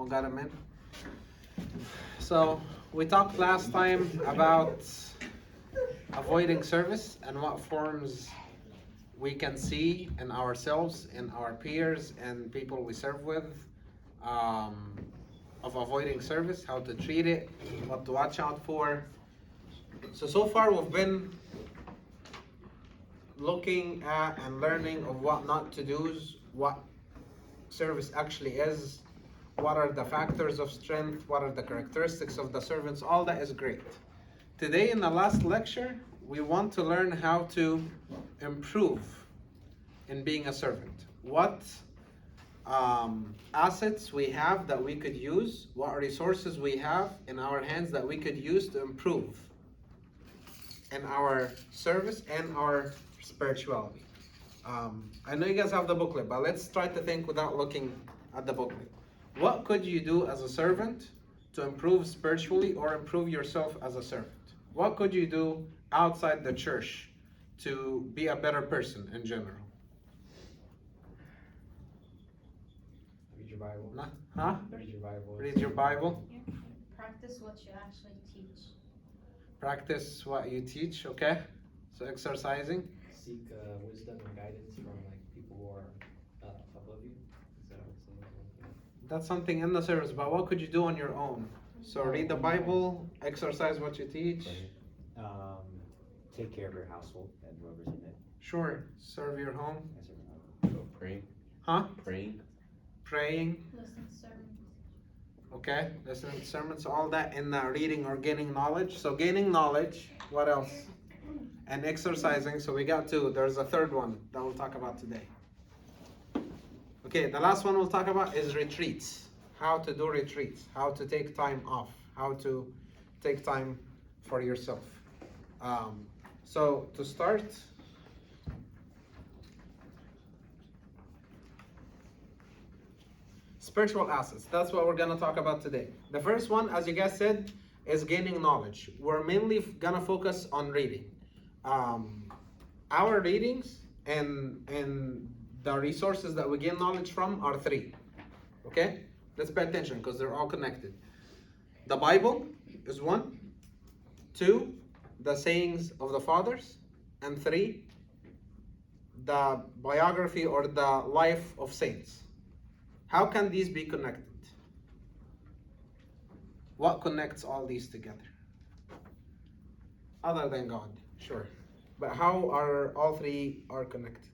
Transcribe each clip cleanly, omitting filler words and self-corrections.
We'll get them in. So we talked last time about avoiding service and what forms we can see in ourselves, in our peers, and people we serve with, of avoiding service, how to treat it, what to watch out for. So far we've been looking at and learning of what not to do, what service actually is, what are the factors of strength, what are the characteristics of the servants. All that is great. Today in the last lecture, we want to learn how to improve in being a servant. What assets we have that we could use, what resources we have in our hands that we could use to improve in our service and our spirituality. I know you guys have the booklet, but let's try to think without looking at the booklet. What could you do as a servant to improve spiritually or improve yourself as a servant? What could you do outside the church to be a better person in general? Read your Bible. Huh? Read your Bible. Read your Bible. Yeah. Practice what you actually teach. Practice what you teach, okay? So exercising. Seek wisdom and guidance from like people who are above you. Is that what it's saying? That's something in the service, but what could you do on your own? So read the Bible, exercise what you teach. Take care of your household and whoever's in it. Sure, serve your home. So praying. Huh? Praying. Praying. Listen to sermons. Okay, listening to sermons, all that in reading or gaining knowledge. So gaining knowledge, what else? And exercising, so we got two. There's a third one that we'll talk about today. Okay, the last one we'll talk about is retreats. How to do retreats, how to take time off, how to take time for yourself. So to start, spiritual assets. That's what we're going to talk about today. The first one, as you guys said, is gaining knowledge. We're mainly going to focus on reading. Our readings and the resources that we gain knowledge from are three. Okay? Let's pay attention because they're all connected. The Bible is one. Two, the sayings of the fathers. And three, the biography or the life of saints. How can these be connected? What connects all these together? Other than God, sure. But how are all three are connected?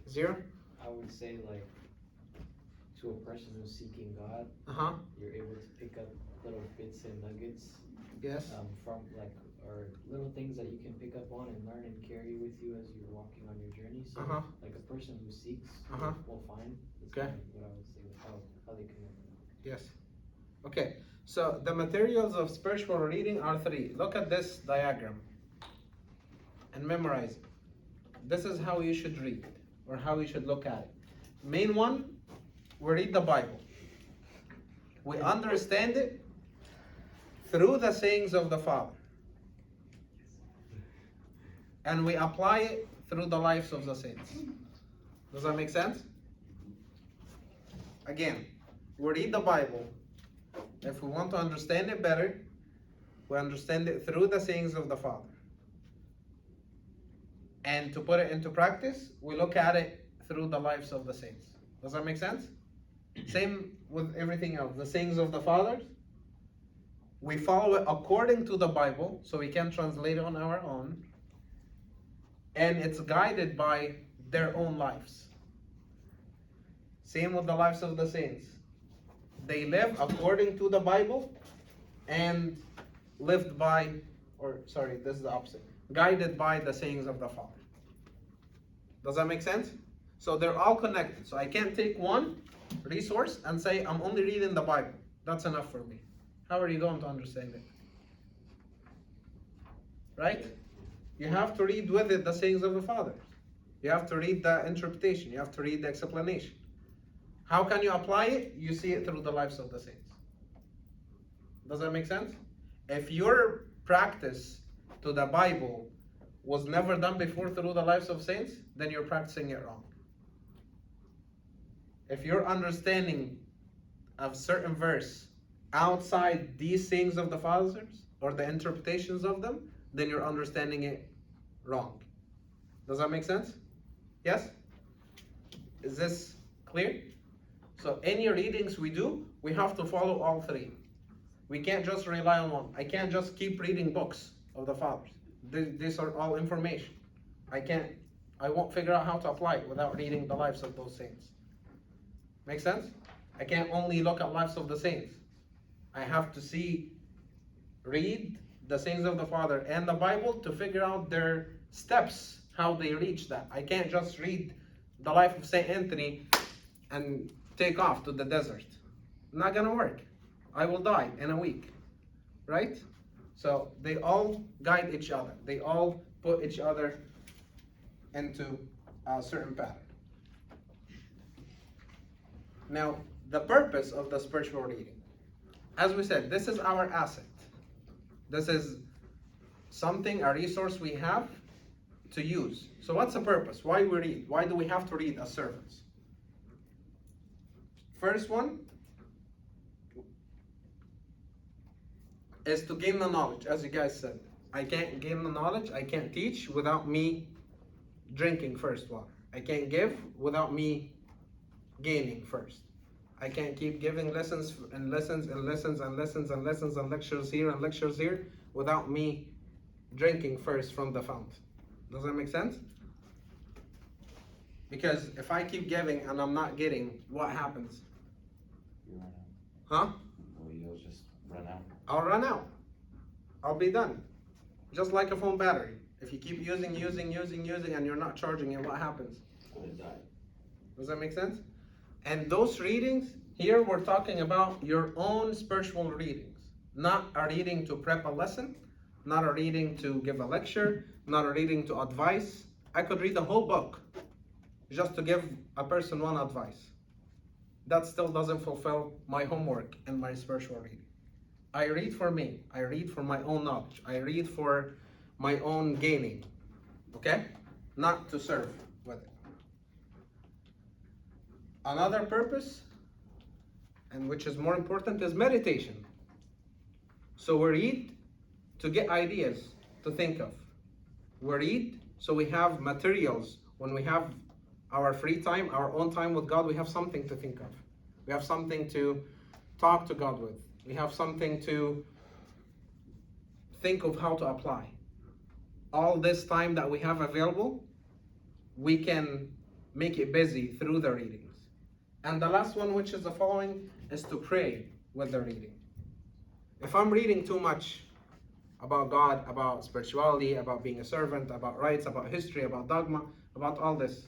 Zero? I would say like to a person who's seeking God, Uh-huh. you're able to pick up little bits and nuggets Yes. from like or little things that you can pick up on and learn and carry with you as you're walking on your journey. So Uh-huh. like a person who seeks Uh-huh. will find. That's Okay. kind of what I would say with how they connect. Yes. Okay. So the materials of spiritual reading are three. Look at this diagram and memorize it. This is how you should read or how you should look at it. Main one, we read the Bible. We understand it through the sayings of the Father. And we apply it through the lives of the saints. Does that make sense? Again, we read the Bible. If we want to understand it better, we understand it through the sayings of the Father. And to put it into practice, we look at it through the lives of the saints. Does that make sense? Same with everything else. The sayings of the fathers, we follow it according to the Bible, so we can translate it on our own. And it's guided by their own lives. Same with the lives of the saints. They live according to the Bible and lived by, this is the opposite. Guided by the sayings of the Father. Does that make sense? So they're all connected. So I can't take one resource and say, I'm only reading the Bible. That's enough for me. How are you going to understand it? Right? You have to read with it the sayings of the Father. You have to read the interpretation. You have to read the explanation. How can you apply it? You see it through the lives of the saints. Does that make sense? If your practice to the Bible was never done before through the lives of saints, then you're practicing it wrong. If your understanding of certain verse outside these sayings of the fathers or the interpretations of them, then you're understanding it wrong. Does that make sense? Yes? Is this clear? So any readings we do, we have to follow all three. We can't just rely on one. I can't just keep reading books of the fathers. These are all information. I won't figure out how to apply it without reading the lives of those saints. Make sense? I can't only look at lives of the saints. I have to read the saints of the Father and the Bible to figure out their steps, how they reach that. I can't just read the life of Saint Anthony and take off to the desert. Not gonna work. I will die in a week, right? So they all guide each other. They all put each other into a certain pattern. Now, the purpose of the spiritual reading, as we said, this is our asset. This is something, a resource we have to use. So what's the purpose? Why we read? Why do we have to read as servants? First one is to gain the knowledge, as you guys said. I can't gain the knowledge, I can't teach without me drinking first water. I can't give without me gaining first. I can't keep giving lessons and lessons and lessons and lessons and lessons and lectures here and lectures here without me drinking first from the fountain. Does that make sense? Because if I keep giving and I'm not getting, what happens? You run out. Huh? Well, you'll just run out. I'll run out. I'll be done. Just like a phone battery. If you keep using and you're not charging it, what happens? You'll die. Does that make sense? And those readings, here we're talking about your own spiritual readings. Not a reading to prep a lesson, not a reading to give a lecture, not a reading to advise. I could read the whole book just to give a person one advice. That still doesn't fulfill my homework and my spiritual reading. I read for me. I read for my own knowledge. I read for my own gaining. Okay? Not to serve with it. Another purpose, and which is more important, is meditation. So we read to get ideas to think of. We read so we have materials. When we have our free time, our own time with God, we have something to think of. We have something to talk to God with. We have something to think of how to apply. All this time that we have available, we can make it busy through the readings. And the last one, which is the following, is to pray with the reading. If I'm reading too much about God, about spirituality, about being a servant, about rights, about history, about dogma, about all this,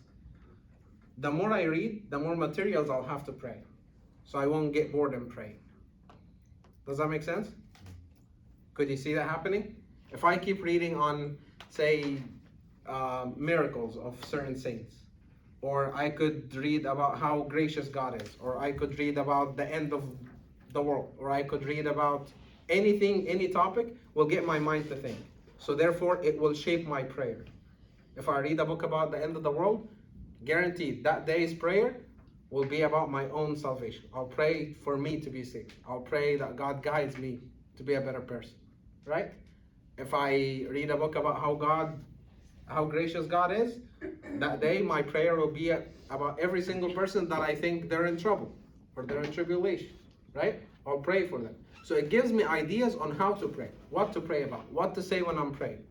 the more I read, the more materials I'll have to pray. So I won't get bored and pray. Does that make sense? Could you see that happening? If I keep reading on, say, miracles of certain saints, or I could read about how gracious God is, or I could read about the end of the world, or I could read about anything, any topic, will get my mind to think. So therefore, it will shape my prayer. If I read a book about the end of the world, guaranteed that day's prayer will be about my own salvation. I'll pray for me to be saved. I'll pray that God guides me to be a better person, right? If I read a book about how gracious God is, that day my prayer will be about every single person that I think they're in trouble or they're in tribulation, right? I'll pray for them. So it gives me ideas on how to pray, what to pray about, what to say when I'm praying.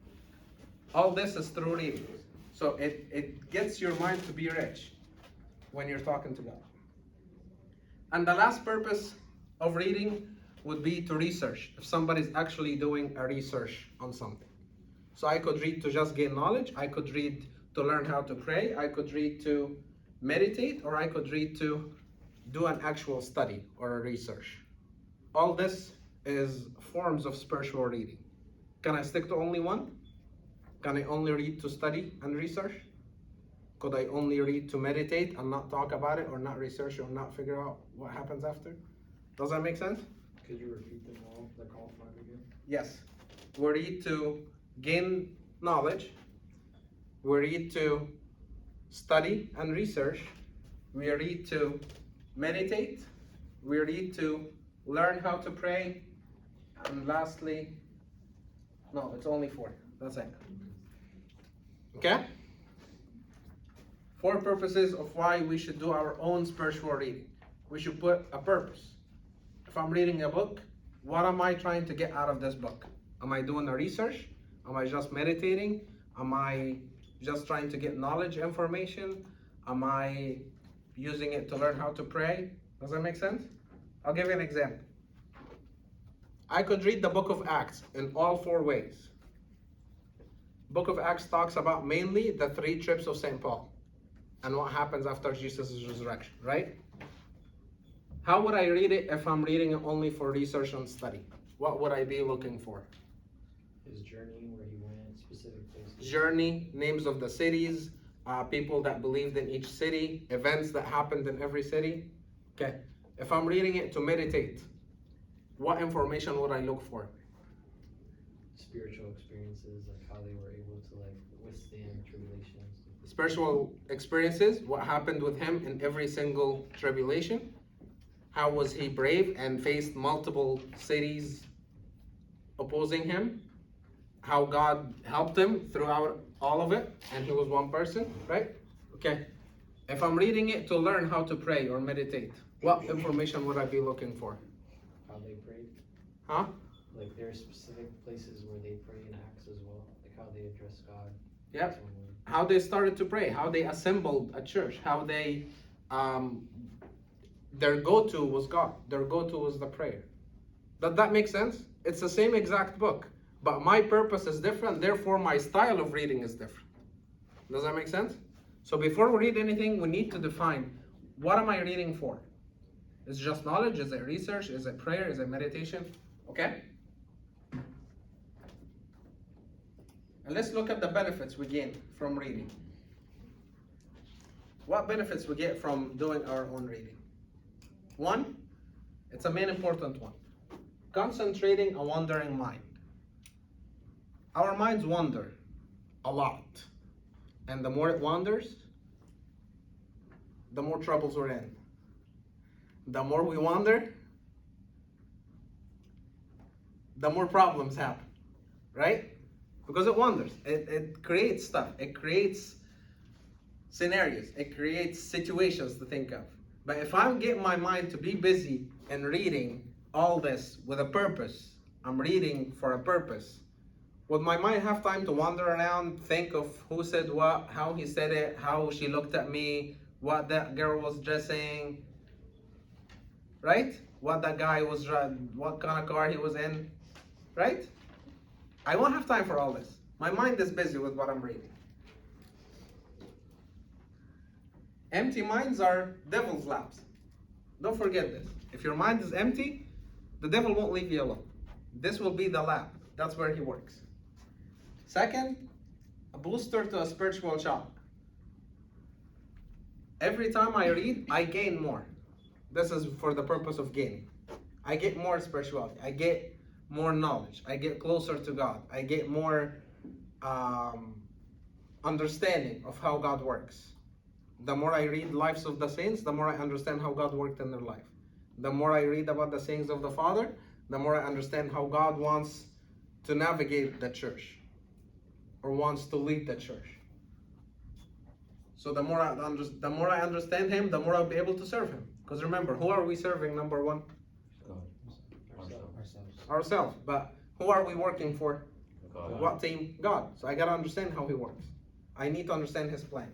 All this is through reading. So it gets your mind to be rich when you're talking to God. And the last purpose of reading would be to research, if somebody's actually doing a research on something. So I could read to just gain knowledge, I could read to learn how to pray, I could read to meditate, or I could read to do an actual study or a research. All this is forms of spiritual reading. Can I stick to only one? Can I only read to study and research? Could I only read to meditate and not talk about it, or not research, or not figure out what happens after? Does that make sense? Could you repeat them all, like all five again? Yes. We read to gain knowledge. We read to study and research. We read to meditate. We read to learn how to pray. And lastly, no, it's only 4. That's it. Okay? 4 purposes of why we should do our own spiritual reading. We should put a purpose. If I'm reading a book, what am I trying to get out of this book? Am I doing a research? Am I just meditating? Am I just trying to get knowledge, information? Am I using it to learn how to pray? Does that make sense? I'll give you an example. I could read the book of Acts in all 4 ways. Book of Acts talks about mainly the 3 trips of St. Paul and what happens after Jesus' resurrection, right? How would I read it if I'm reading it only for research and study? What would I be looking for? His journey, where he went, specific places. Journey, names of the cities, people that believed in each city, events that happened in every city. Okay, if I'm reading it to meditate, what information would I look for? Spiritual experiences, like how they were able to like withstand tribulations. Spiritual experiences, what happened with him in every single tribulation. How was he brave and faced multiple cities opposing him? How God helped him throughout all of it, and he was one person, right? Okay. If I'm reading it to learn how to pray or meditate, what information would I be looking for? How they prayed. Huh? Like there are specific places where they pray in Acts as well, like how they address God. Yep. That's one way. How they started to pray, how they assembled a church, how they, their go-to was God. Their go-to was the prayer. Does that make sense? It's the same exact book, but my purpose is different, therefore my style of reading is different. Does that make sense? So before we read anything, we need to define, what am I reading for? Is it just knowledge? Is it research? Is it prayer? Is it meditation? Okay? And let's look at the benefits we gain from reading. What benefits we get from doing our own reading? 1, it's a main important one. Concentrating a wandering mind. Our minds wander a lot. And the more it wanders, the more troubles we're in. The more we wander, the more problems happen, right? Because it wanders. It creates stuff. It creates scenarios. It creates situations to think of. But if I get my mind to be busy and reading all this with a purpose, I'm reading for a purpose, would my mind have time to wander around, think of who said what, how he said it, how she looked at me, what that girl was dressing, right? What that guy was, what kind of car he was in, right? I won't have time for all this. My mind is busy with what I'm reading. Empty minds are devil's laps. Don't forget this. If your mind is empty, the devil won't leave you alone. This will be the lap. That's where he works. Second, a booster to a spiritual shock. Every time I read, I gain more. This is for the purpose of gaining. I get more spirituality. I get more knowledge. I get closer to God. I get more understanding of how God works. The more I read lives of the saints, the more I understand how God worked in their life. The more I read about the sayings of the Father, the more I understand how God wants to navigate the church or wants to lead the church. So the more I understand Him, the more I'll be able to serve Him. Because remember, who are we serving? Number one? Ourselves. But who are we working for? God. What team? God. So I gotta understand how He works. I need to understand His plan.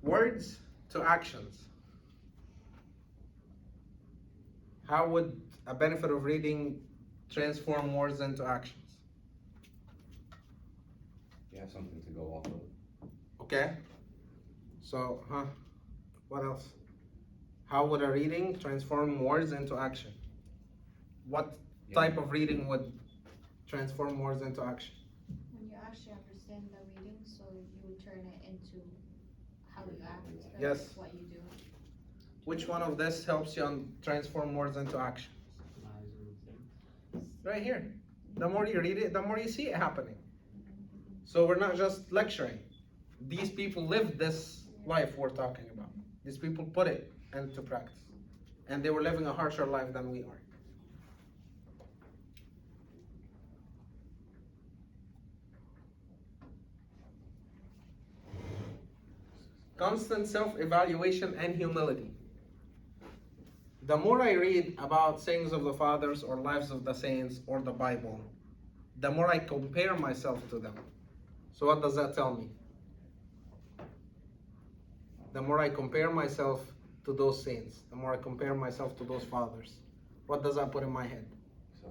Words to actions. How would a benefit of reading transform words into actions? You have something to go off of. Okay. So, what else? How would a reading transform words into action? What type of reading would transform words into action? When you actually understand the reading, so you would turn it into how you act, right? Yes. What you do. Which one of this helps you transform words into action? Right here. The more you read it, the more you see it happening. So we're not just lecturing. These people lived this life we're talking about. These people put it into practice. And they were living a harsher life than we are. Constant self-evaluation and humility. The more I read about sayings of the fathers or lives of the saints or the Bible, the more I compare myself to them. So what does that tell me? The more I compare myself to those saints, the more I compare myself to those fathers, what does that put in my head? So,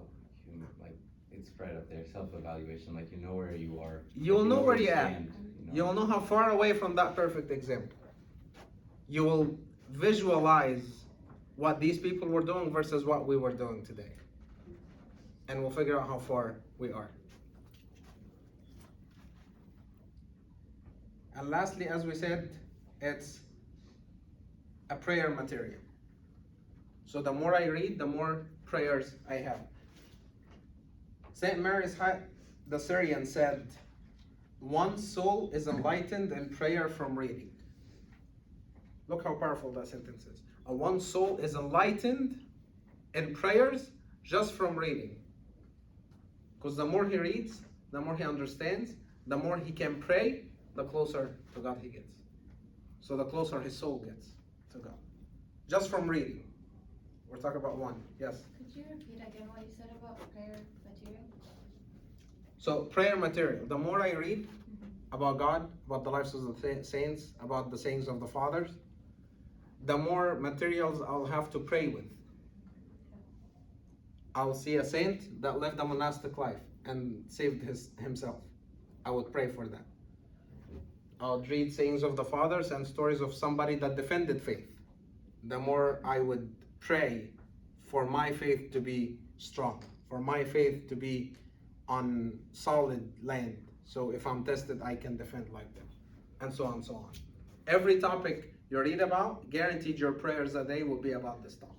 like, it's right up there, self-evaluation, like you know where you are. You'll like, know where you you're at. stand, You'll know how far away from that perfect example. You will visualize what these people were doing versus what we were doing today. And we'll figure out how far we are. And lastly, as we said, it's a prayer material. So the more I read, the more prayers I have. St. Mary's the Syrian said, "One soul is enlightened in prayer from reading." Look how powerful that sentence is. One soul is enlightened in prayers just from reading. Because the more he reads, the more he understands, the more he can pray, the closer to God he gets. So the closer his soul gets to God. Just from reading. We're talking about one. Yes? Could you repeat again what you said about prayer material? So prayer material. The more I read about God, about the lives of the saints, about the sayings of the fathers, the more materials I'll have to pray with. I'll see a saint that lived a monastic life and saved himself. I would pray for that. I'll read sayings of the fathers and stories of somebody that defended faith. The more I would pray for my faith to be strong, for my faith to be on solid land. So if I'm tested, I can defend like them, and so on and so on. Every topic you read about, guaranteed your prayers a day will be about this topic.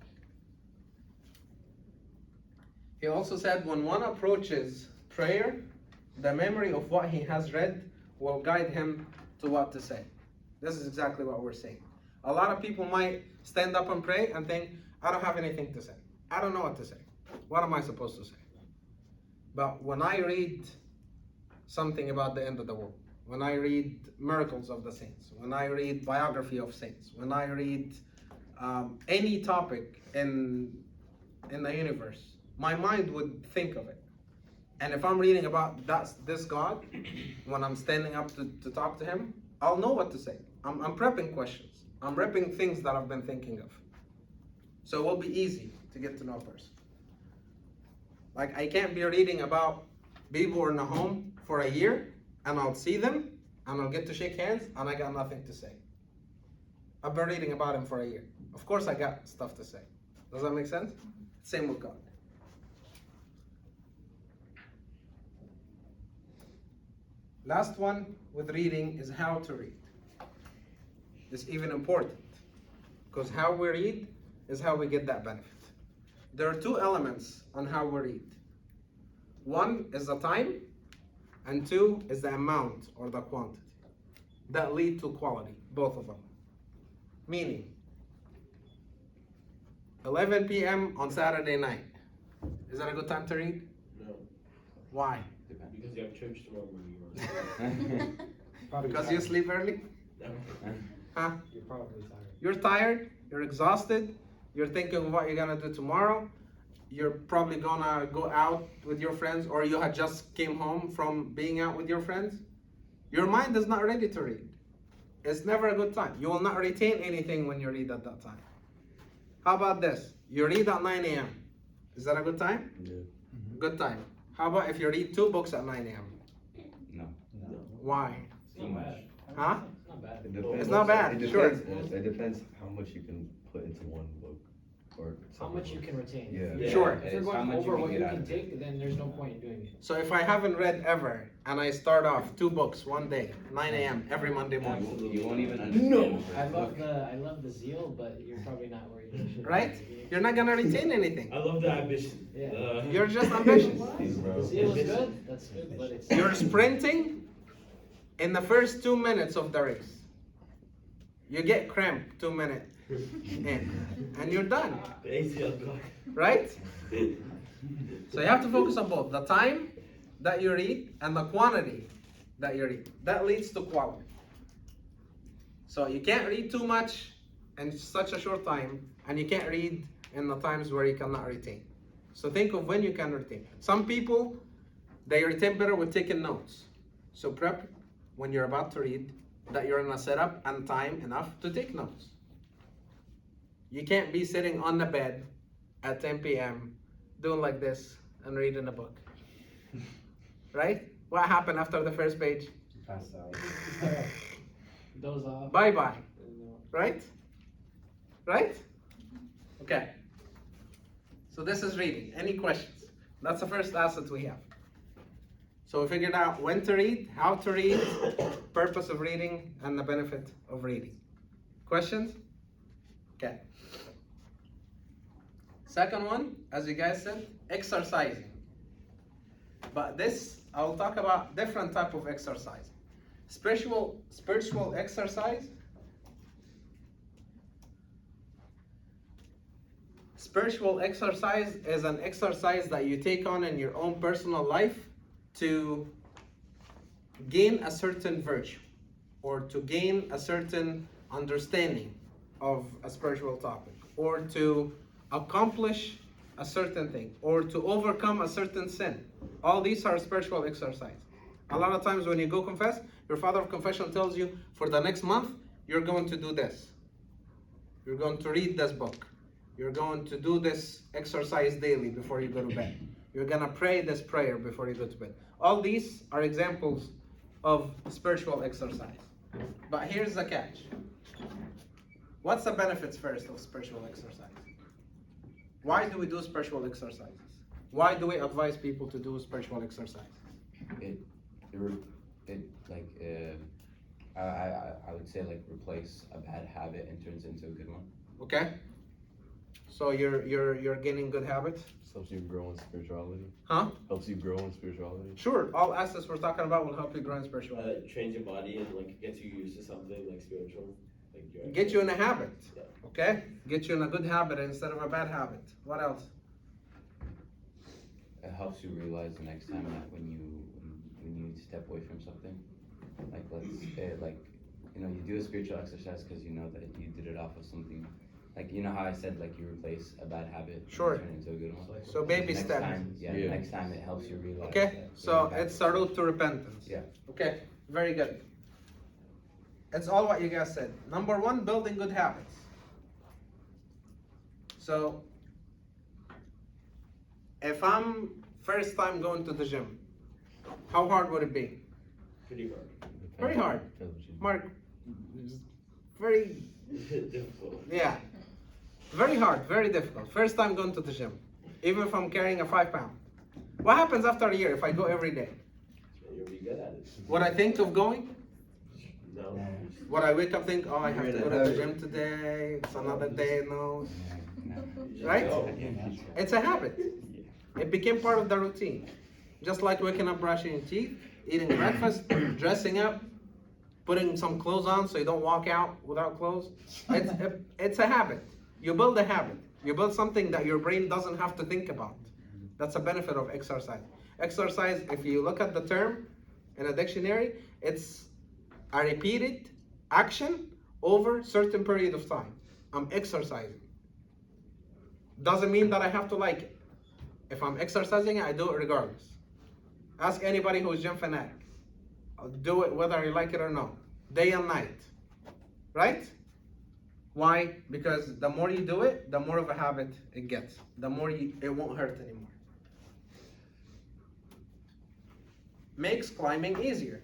He also said, when one approaches prayer, the memory of what he has read will guide him to what to say. This is exactly what we're saying. A lot of people might stand up and pray and think, I don't have anything to say. I don't know what to say. What am I supposed to say? But when I read something about the end of the world, when I read miracles of the saints, when I read biography of saints, when I read any topic in the universe, my mind would think of it. And if I'm reading about this God, when I'm standing up to talk to him, I'll know what to say. I'm prepping questions. I'm prepping things that I've been thinking of. So it will be easy to get to know a person. Like, I can't be reading about people in a home for a year, and I'll see them, and I'll get to shake hands, and I got nothing to say. I've been reading about him for a year. Of course I got stuff to say. Does that make sense? Same with God. Last one with reading is how to read. It's even important, because how we read is how we get that benefit. There are two elements on how we read. One is the time, and two is the amount or the quantity that lead to quality, both of them. Meaning, 11 p.m. on Saturday night. Is that a good time to read? No, Why? because you have church tomorrow morning. Probably Because tired. you sleep early? No. Huh? You're probably tired. You're tired, you're exhausted, you're thinking of what you're gonna do tomorrow, you're probably gonna go out with your friends, or you had just came home from being out with your friends. Your mind is not ready to read. It's never a good time. You will not retain anything when you read at that time. How about this? You read at 9 a.m. Is that a good time? Yeah. Good time. How about if you read 2 books at 9 a.m.? No. No. Why? It's Too not much. bad. Huh? It's not bad. It depends. It's not bad, It sure. depends, it depends how much you can put into one book, or How much you can retain. Yeah. If you're- Sure. If you're It's how going much you over can what get you out can of it. take, then there's no point in doing it. So if I haven't read ever, and I start off 2 books one day, 9 a.m. every Monday morning, You won't even understand. the first book. I love the zeal, but you're probably not where you should be. right? You're not gonna retain anything. I love the ambition. Yeah. You're just ambitious. Bro. The zeal is good, that's good, but it's. You're sprinting, in the first 2 minutes of the race. You get cramp 2 minutes in, and you're done, right? So you have to focus on both the time that you read and the quantity that you read. That leads to quality. So you can't read too much in such a short time, and you can't read in the times where you cannot retain. So think of when you can retain. Some people, they retain better with taking notes. So prep when you're about to read that you're in a setup and time enough to take notes. You can't be sitting on the bed at 10 p.m. doing like this and reading a book. Right? What happened after the first page? Pass out. Those off. Bye-bye. No. Right? Right? Okay. So this is reading. Any questions? That's the first asset we have. So we figured out when to read, how to read, purpose of reading, and the benefit of reading. Questions? Okay. Second one, as you guys said, exercising. But this, I'll talk about different type of exercise. Spiritual exercise. Spiritual exercise is an exercise that you take on in your own personal life to gain a certain virtue or to gain a certain understanding of a spiritual topic or to accomplish a certain thing or to overcome a certain sin. All these are spiritual exercise. A lot of times when you go confess, your father of confession tells you for the next month, you're going to do this. You're going to read this book. You're going to do this exercise daily before you go to bed. You're going to pray this prayer before you go to bed. All these are examples of spiritual exercise. But here's the catch. What's the benefits first of spiritual exercise? Why do we do spiritual exercises? Why do we advise people to do spiritual exercise? I would say like replace a bad habit and turns into a good one. Okay? So you're gaining good habits? Helps you grow in spirituality. Huh? Helps you grow in spirituality. Sure. All aspects we're talking about will help you grow in spirituality. Trains your body and like gets you used to something like spiritual. Like Get you in a habit. Yeah. Okay? Get you in a good habit instead of a bad habit. What else? It helps you realize the next time that when you step away from something, like you do a spiritual exercise because you know that you did it off of something. Like, you know how I said, like, you replace a bad habit Sure. and turn it into a good one? So baby Next steps. time, Yeah. next time it helps you realize. Okay? that So you're it's a road to repentance. Yeah. Okay, very good. It's all what you guys said. Number one, building good habits. So, if I'm first time going to the gym, how hard would it be? pretty hard. Very hard. Mark, very, Difficult. yeah. Very hard, very difficult. First time going to the gym, even if I'm carrying a 5 pound. What happens after a year if I go every day? You'll be good at it. Would I think of going? No. Would I wake up think, oh, I have to go to the gym today, it's another day, no. Right? It's a habit. It became part of the routine. Just like waking up, brushing your teeth, eating breakfast, dressing up, putting some clothes on so you don't walk out without clothes. It's a habit. You build a habit. You build something that your brain doesn't have to think about. That's a benefit of exercise. Exercise, if you look at the term in a dictionary, it's a repeated action over a certain period of time. I'm exercising. Doesn't mean that I have to like it. If I'm exercising, I do it regardless. Ask anybody who's gym fanatic. I'll do it whether you like it or not. Day and night. Right? Why? Because the more you do it, the more of a habit it gets. The more it won't hurt anymore. Makes climbing easier.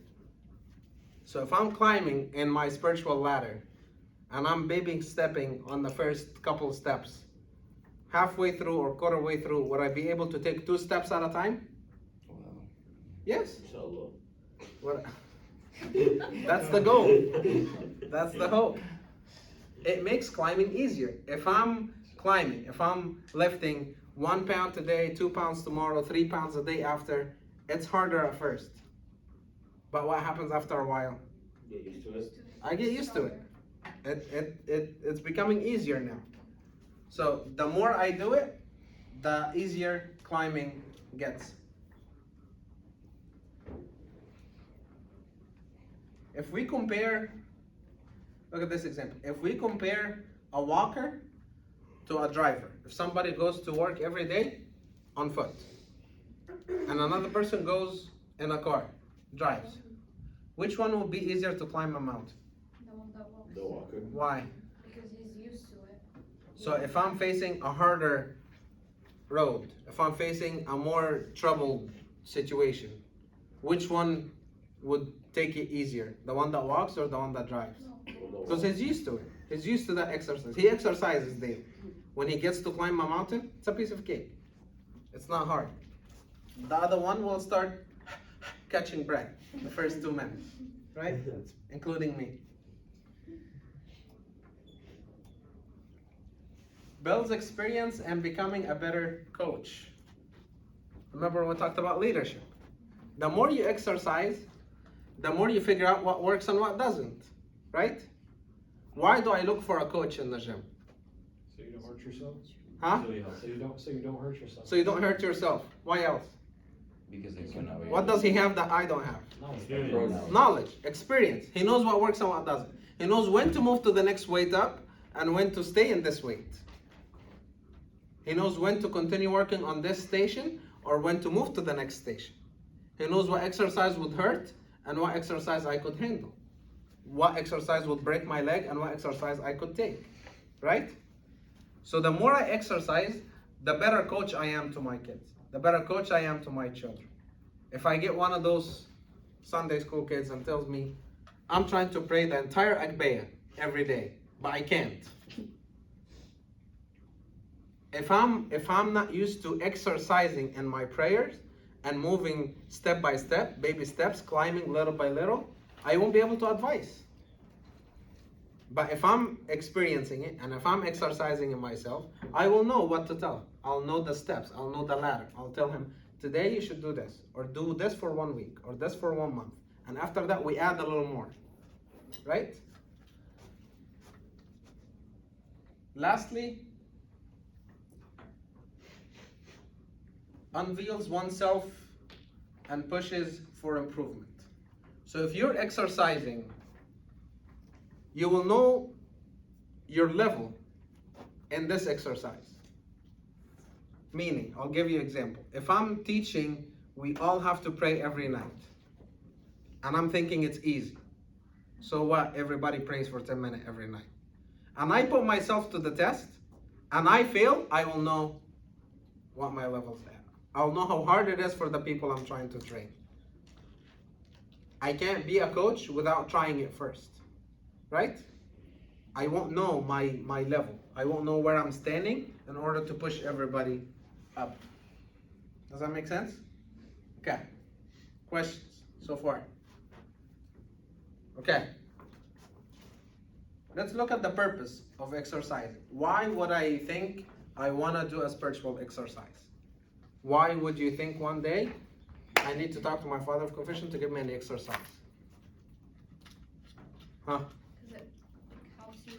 So if I'm climbing in my spiritual ladder and I'm baby stepping on the first couple steps, halfway through or quarter way through, would I be able to take 2 steps at a time? Wow. Yes. Inshallah. What? That's the goal. That's the hope. It makes climbing easier. If I'm climbing, if I'm lifting 1 pound today, 2 pounds tomorrow, 3 pounds a day after, it's harder at first. But what happens after a while? Get used to it. I get used to it. It's becoming easier now. So the more I do it, the easier climbing gets. If we compare, look at this example. If we compare a walker to a driver, if somebody goes to work every day on foot, and another person goes in a car, drives, which one will be easier to climb a mountain? The one that walks. The walker. Why? Because he's used to it. So if I'm facing a harder road, if I'm facing a more troubled situation, which one would take it easier? The one that walks or the one that drives? Because he's used to it. He's used to that exercise. He exercises daily. When he gets to climb a mountain, it's a piece of cake. It's not hard. The other one will start catching breath the first 2 minutes, right? Including me. Builds experience and becoming a better coach. Remember we talked about leadership. The more you exercise, the more you figure out what works and what doesn't, right? Why do I look for a coach in the gym? So you don't hurt yourself? Huh? So you don't hurt yourself. So you don't hurt yourself. Why else? Because they know What does he have that I don't have? Knowledge, experience. He knows what works and what doesn't. He knows when to move to the next weight up and when to stay in this weight. He knows when to continue working on this station or when to move to the next station. He knows what exercise would hurt and what exercise I could handle. What exercise would break my leg and what exercise I could take, right? So the more I exercise, the better coach I am to my kids. The better coach I am to my children. If I get one of those Sunday school kids and tells me, I'm trying to pray the entire Agbeya every day, but I can't. If I'm not used to exercising in my prayers and moving step by step, baby steps, climbing little by little, I won't be able to advise. But if I'm experiencing it and if I'm exercising in myself, I will know what to tell him. I'll know the steps, I'll know the ladder. I'll tell him, today you should do this, or do this for 1 week, or this for 1 month. And after that, we add a little more, right? Lastly, unveils oneself and pushes for improvement. So if you're exercising, you will know your level in this exercise. Meaning, I'll give you an example. If I'm teaching, we all have to pray every night. And I'm thinking it's easy. So what? Everybody prays for 10 minutes every night. And I put myself to the test, and I fail, I will know what my level's at. I'll know how hard it is for the people I'm trying to train. I can't be a coach without trying it first, right? I won't know my level. I won't know where I'm standing in order to push everybody up. Does that make sense? Okay. Questions so far? Okay. Let's look at the purpose of exercising. Why would I think I want to do a spiritual exercise? Why would you think one day I need to talk to my father of confession to give me an exercise? Huh? Because it helps you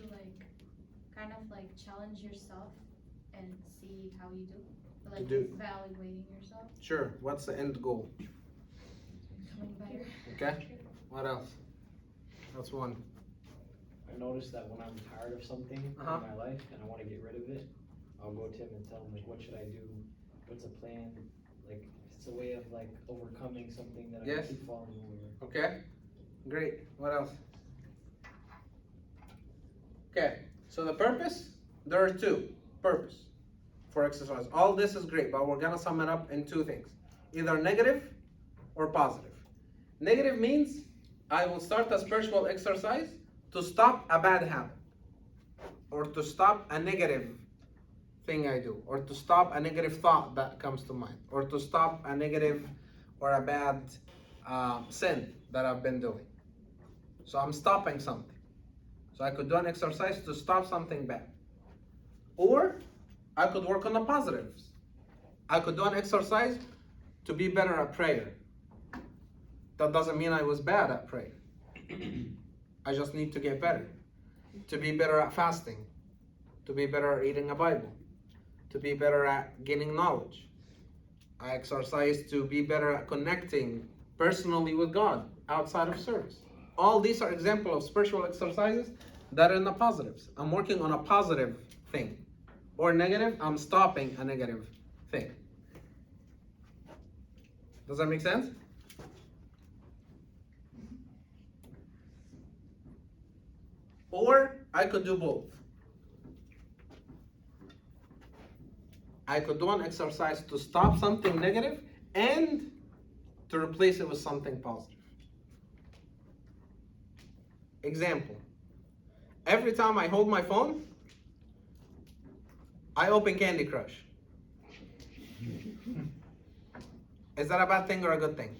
kind of challenge yourself and see how you do. Evaluating yourself. Sure. What's the end goal? Becoming better. Okay. What else? That's one. I noticed that when I'm tired of something in my life and I want to get rid of it, I'll go to him and tell him what should I do? What's a plan? It's a way of overcoming something that I keep falling over. Okay. Great. What else? Okay. So the purpose, there are two purpose for exercise. All this is great, but we're gonna sum it up in two things. Either negative or positive. Negative means I will start a spiritual exercise to stop a bad habit, or to stop a negative thing I do, or to stop a negative thought that comes to mind, or to stop a negative or a bad sin that I've been doing. So I'm stopping something. So I could do an exercise to stop something bad. Or I could work on the positives. I could do an exercise to be better at prayer. That doesn't mean I was bad at prayer. I just need to get better. To be better at fasting. To be better at reading a Bible. To be better at gaining knowledge. I exercise to be better at connecting personally with God outside of service. All these are examples of spiritual exercises that are in the positives. I'm working on a positive thing. Or negative, I'm stopping a negative thing. Does that make sense? Or I could do both. I could do an exercise to stop something negative and to replace it with something positive. Example. Every time I hold my phone, I open Candy Crush. Is that a bad thing or a good thing?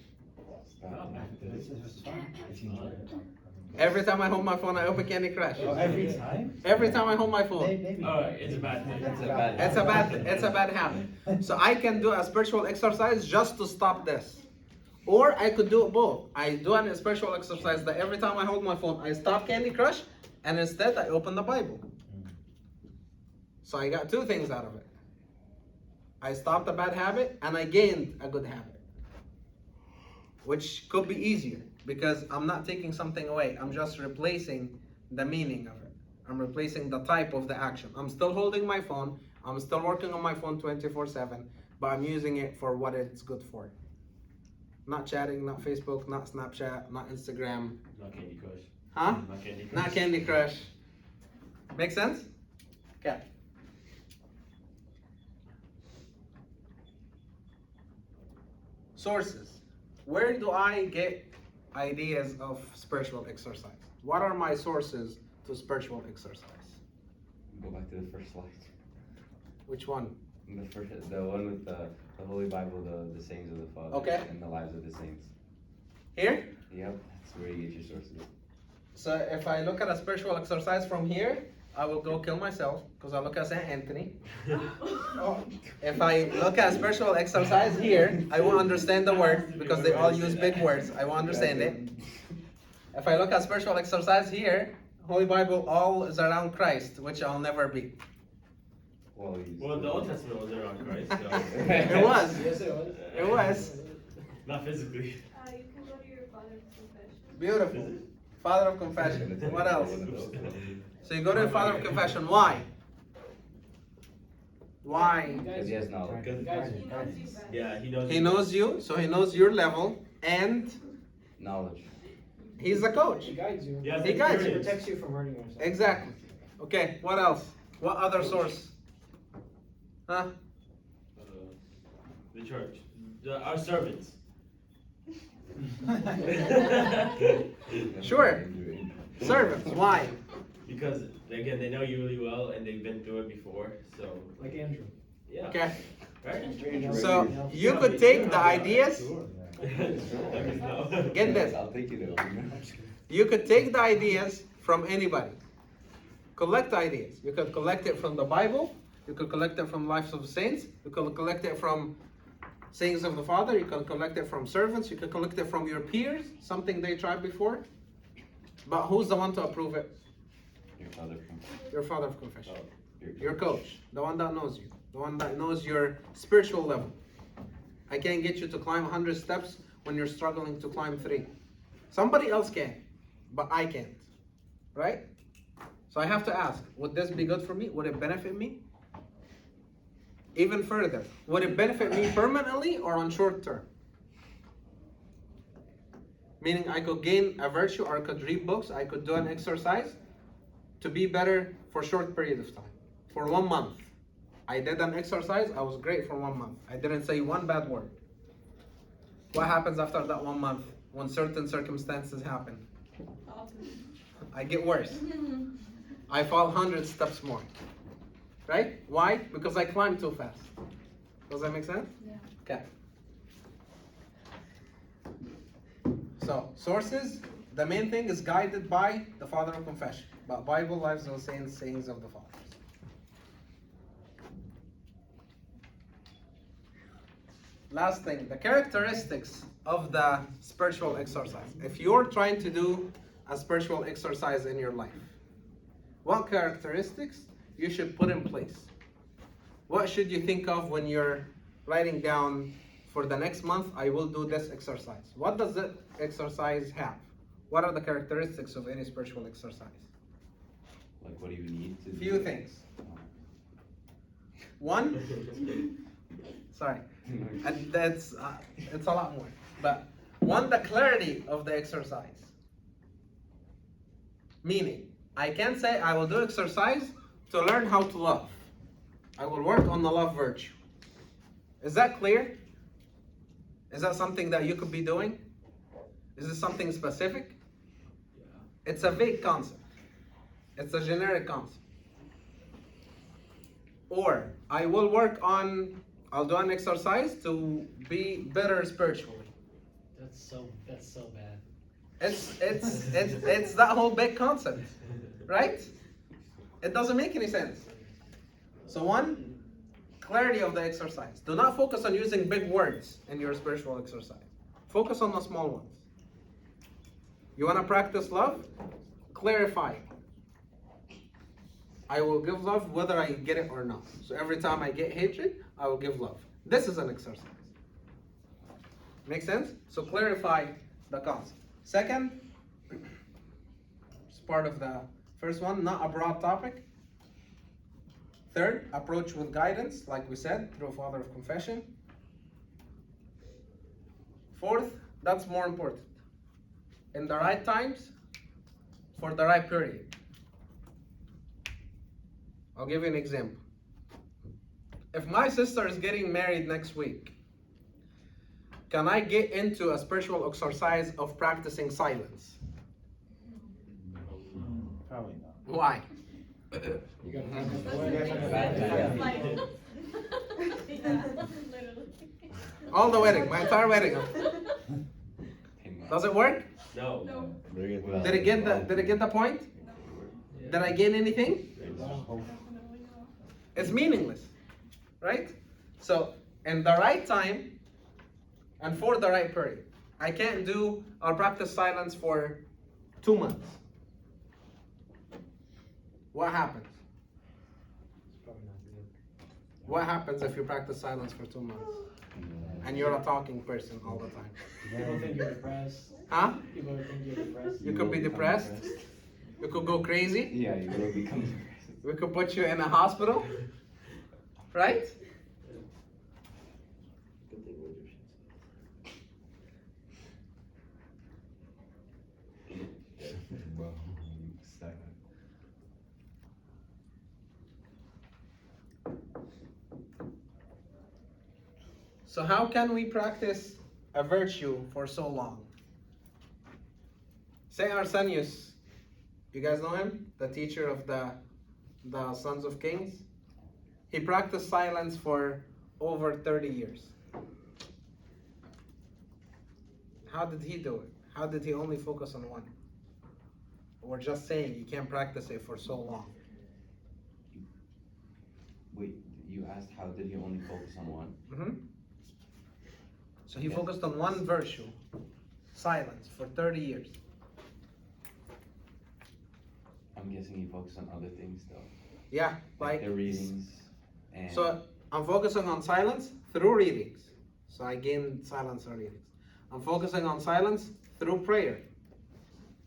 Every time I hold my phone, I open Candy Crush. Every time? Every time I hold my phone. Alright, it's a bad thing. It's a bad habit. So I can do a spiritual exercise just to stop this. Or I could do both. I do a spiritual exercise that every time I hold my phone, I stop Candy Crush, and instead I open the Bible. So I got two things out of it. I stopped a bad habit and I gained a good habit. Which could be easier because I'm not taking something away. I'm just replacing the meaning of it. I'm replacing the type of the action. I'm still holding my phone. I'm still working on my phone 24/7, but I'm using it for what it's good for. Not chatting, not Facebook, not Snapchat, not Instagram. Not Candy Crush. Huh? Not Candy Crush. Not Candy Crush. Make sense? Okay. Sources. Where do I get ideas of spiritual exercise? What are my sources to spiritual exercise? Go back to the first slide. Which one? The one with the Holy Bible, the sayings of the Father, Okay. and the lives of the saints. Here? Yep, that's where you get your sources. So if I look at a spiritual exercise from here, I will go kill myself because I look at St. Anthony. If I look at spiritual exercise here, I won't understand the word because they all use big words. I won't understand it. If I look at spiritual exercise here, Holy Bible all is around Christ, which I'll never be. Well, the Old Testament was around Christ, so. It was. Yes, it was. It was. Not physically. You can go to your father's confession. Beautiful. Father of confession. What else? So you go to the Father of confession. Why? Why? Because he has knowledge. He knows you best. Yeah, he knows. He knows you, so he knows your level, and Knowledge. he's the coach. He guides you. Yeah, He guides He you. protects you from hurting yourself. Exactly. Okay, what else? What other source? Huh? The church. Our servants. Sure. Servants. Why? Because, again, they know you really well and they've been through it before, so. Like Andrew. Yeah. Okay. Right? So you could take the ideas. That means no. Get this. I'll take it over. You could take the ideas from anybody. Collect ideas. You could collect it from the Bible. You could collect it from Lives of Saints. You could collect it from sayings of the Father. You could collect it from servants. You could collect it from your peers, something they tried before. But who's the one to approve it? Your father from. Your Father of confession. Oh, Your coach. The one that knows you. The one that knows your spiritual level. I can't get you to climb 100 steps when you're struggling to climb 3. Somebody else can, but I can't. Right? So I have to ask, would this be good for me? Would it benefit me? Even further, would it benefit me permanently or on short term? Meaning I could gain a virtue or I could read books, I could do an exercise to be better for a short period of time. For 1 month. I did an exercise, I was great for 1 month. I didn't say one bad word. What happens after that 1 month when certain circumstances happen? I get worse. I fall 100 steps more. Right? Why? Because I climb too fast. Does that make sense? Yeah. Okay. So, sources, the main thing is guided by the Father of Confession. But Bible, Lives of the Saints, sayings of the Fathers. last thing, the characteristics of the spiritual exercise. If you're trying to do a spiritual exercise in your life, what characteristics you should put in place? What should you think of when you're writing down, for the next month I will do this exercise? What does that exercise have? What are the characteristics of any spiritual exercise? Like, what do you need to Few do? things. One, sorry, and that's it's a lot more. But one, the clarity of the exercise. Meaning, I can say I will do exercise to learn how to love. I will work on the love virtue. Is that clear? Is that something that you could be doing? Is this something specific? It's a vague concept. It's a generic concept. Or I will work on, I'll do an exercise to be better spiritually. That's so bad. It's that whole big concept, right? It doesn't make any sense. So one, clarity of the exercise. Do not focus on using big words in your spiritual exercise. Focus on the small ones. You want to practice love? Clarify. I will give love whether I get it or not. So every time I get hatred, I will give love. This is an exercise. Make sense? So clarify the concept. Second, it's part of the first one, not a broad topic. Third, approach with guidance, like we said, through a father of confession. Fourth, that's more important. In the right times, for the right period. I'll give you an example. If my sister is getting married next week, can I get into a spiritual exercise of practicing silence? Probably not. Why? You gotta All the wedding, my entire wedding. Does it work? No. Well, Did it get the point? Did I gain anything? It's meaningless, right? So, in the right time and for the right period. I can't do, I'll practice silence for 2 months. What happens? Probably not good. What happens if you practice silence for 2 months? And you're a talking person all the time? People think you're depressed. Huh? People think you're depressed. You could be depressed. You could go crazy. Yeah, you will become depressed. We could put you in a hospital. Right? So how can we practice a virtue for so long? Saint Arsenius, you guys know him? The teacher of the Sons of Kings? He practiced silence for over 30 years. How did he do it? How did he only focus on one? We're just saying you can't practice it for so long. Wait, you asked how did he only focus on one? Mm-hmm. So he focused on one virtue, silence, for 30 years. I'm guessing he focused on other things though. Yeah, like the readings and so I'm focusing on silence through readings. So I gain silence through readings. I'm focusing on silence through prayer.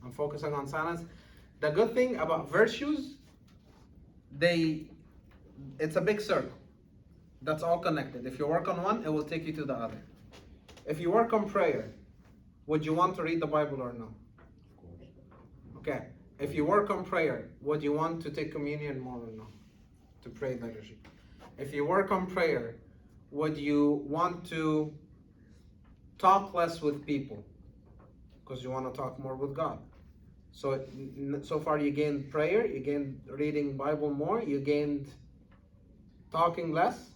I'm focusing on silence. The good thing about virtues, it's a big circle. That's all connected. If you work on one, it will take you to the other. If you work on prayer, would you want to read the Bible or no? Okay. If you work on prayer, would you want to take communion more or no? To pray liturgy. If you work on prayer, would you want to talk less with people? Because you want to talk more with God. So far you gained prayer, you gained reading Bible more, you gained talking less.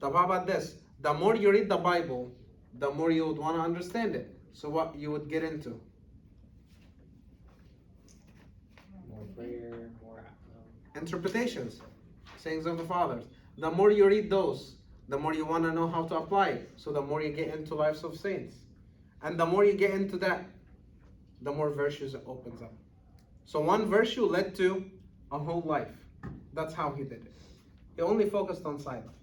How about this? The more you read the Bible, the more you would want to understand it. So what you would get into? More prayer, more Interpretations, sayings of the fathers. The more you read those, the more you want to know how to apply it. So the more you get into lives of saints. And the more you get into that, the more virtues it opens up. So one virtue led to a whole life. That's how he did it. He only focused on silence.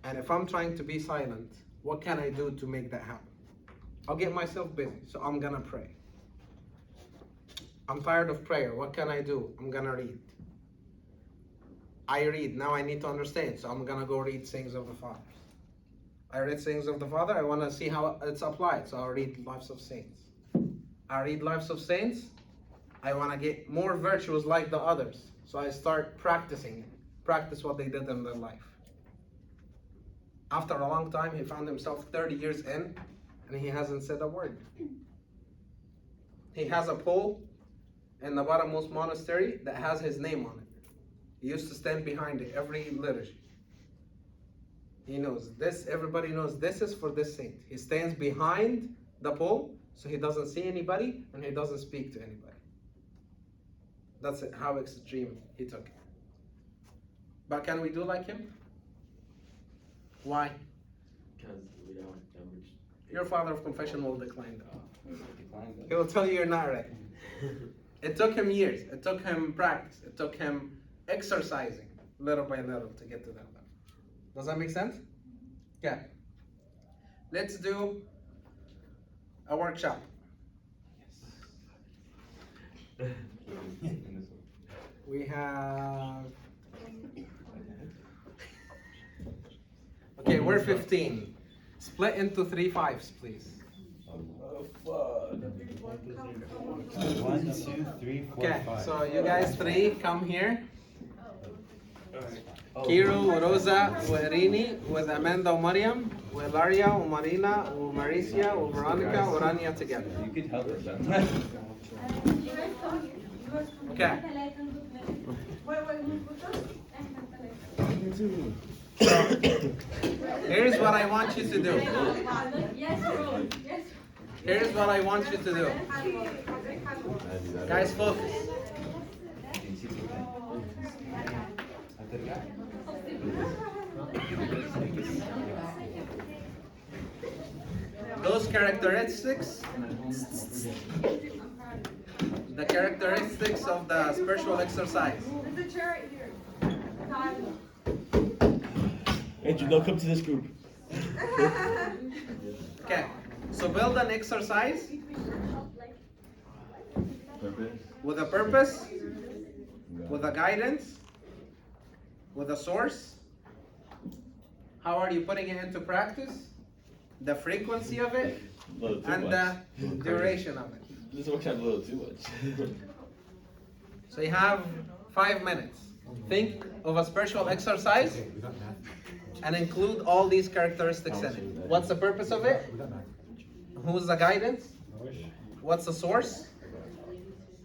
And if I'm trying to be silent, what can I do to make that happen? I'll get myself busy, so I'm gonna pray. I'm tired of prayer, what can I do? I'm gonna read. I read, now I need to understand, so I'm gonna go read Sayings of the Fathers. I read Sayings of the Father, I wanna see how it's applied, so I'll read Lives of Saints. I read Lives of Saints, I wanna get more virtues like the others, so I start practicing it. Practice what they did in their life. After a long time, he found himself 30 years in, and he hasn't said a word. He has a pole in the bottommost monastery that has his name on it. He used to stand behind it every liturgy. He knows this, everybody knows this is for this saint. He stands behind the pole, so he doesn't see anybody, and he doesn't speak to anybody. That's it, how extreme he took it. But can we do like him? Why? Because we don't ever. Your father of confession will decline that. Decline that. He will tell you you're not ready. It took him years. It took him practice. It took him exercising little by little to get to that level. Does that make sense? Yeah. Let's do a workshop. We have... Okay, we're 15. Split into 3 5s, please. 1, 2, 3, 4, Okay, 5. so you guys 3 come here. Kiro, Rosa, Irini, with Amanda, Mariam, with Laria, Marina, Maricia, Veronica, Orania together. You could help us. Okay. Here's what I want you to do. Here's what I want you to do. Guys, focus. Those characteristics, the characteristics of the spiritual exercise. Andrew, don't come to this group. Okay, so build an exercise with a purpose, with a guidance, with a source. How are you putting it into practice? The frequency of it, and the duration of it. This workshop a little too much. So you have 5 minutes. Think of a spiritual exercise and include all these characteristics in it. What's the purpose of it? Who's the guidance? What's the source?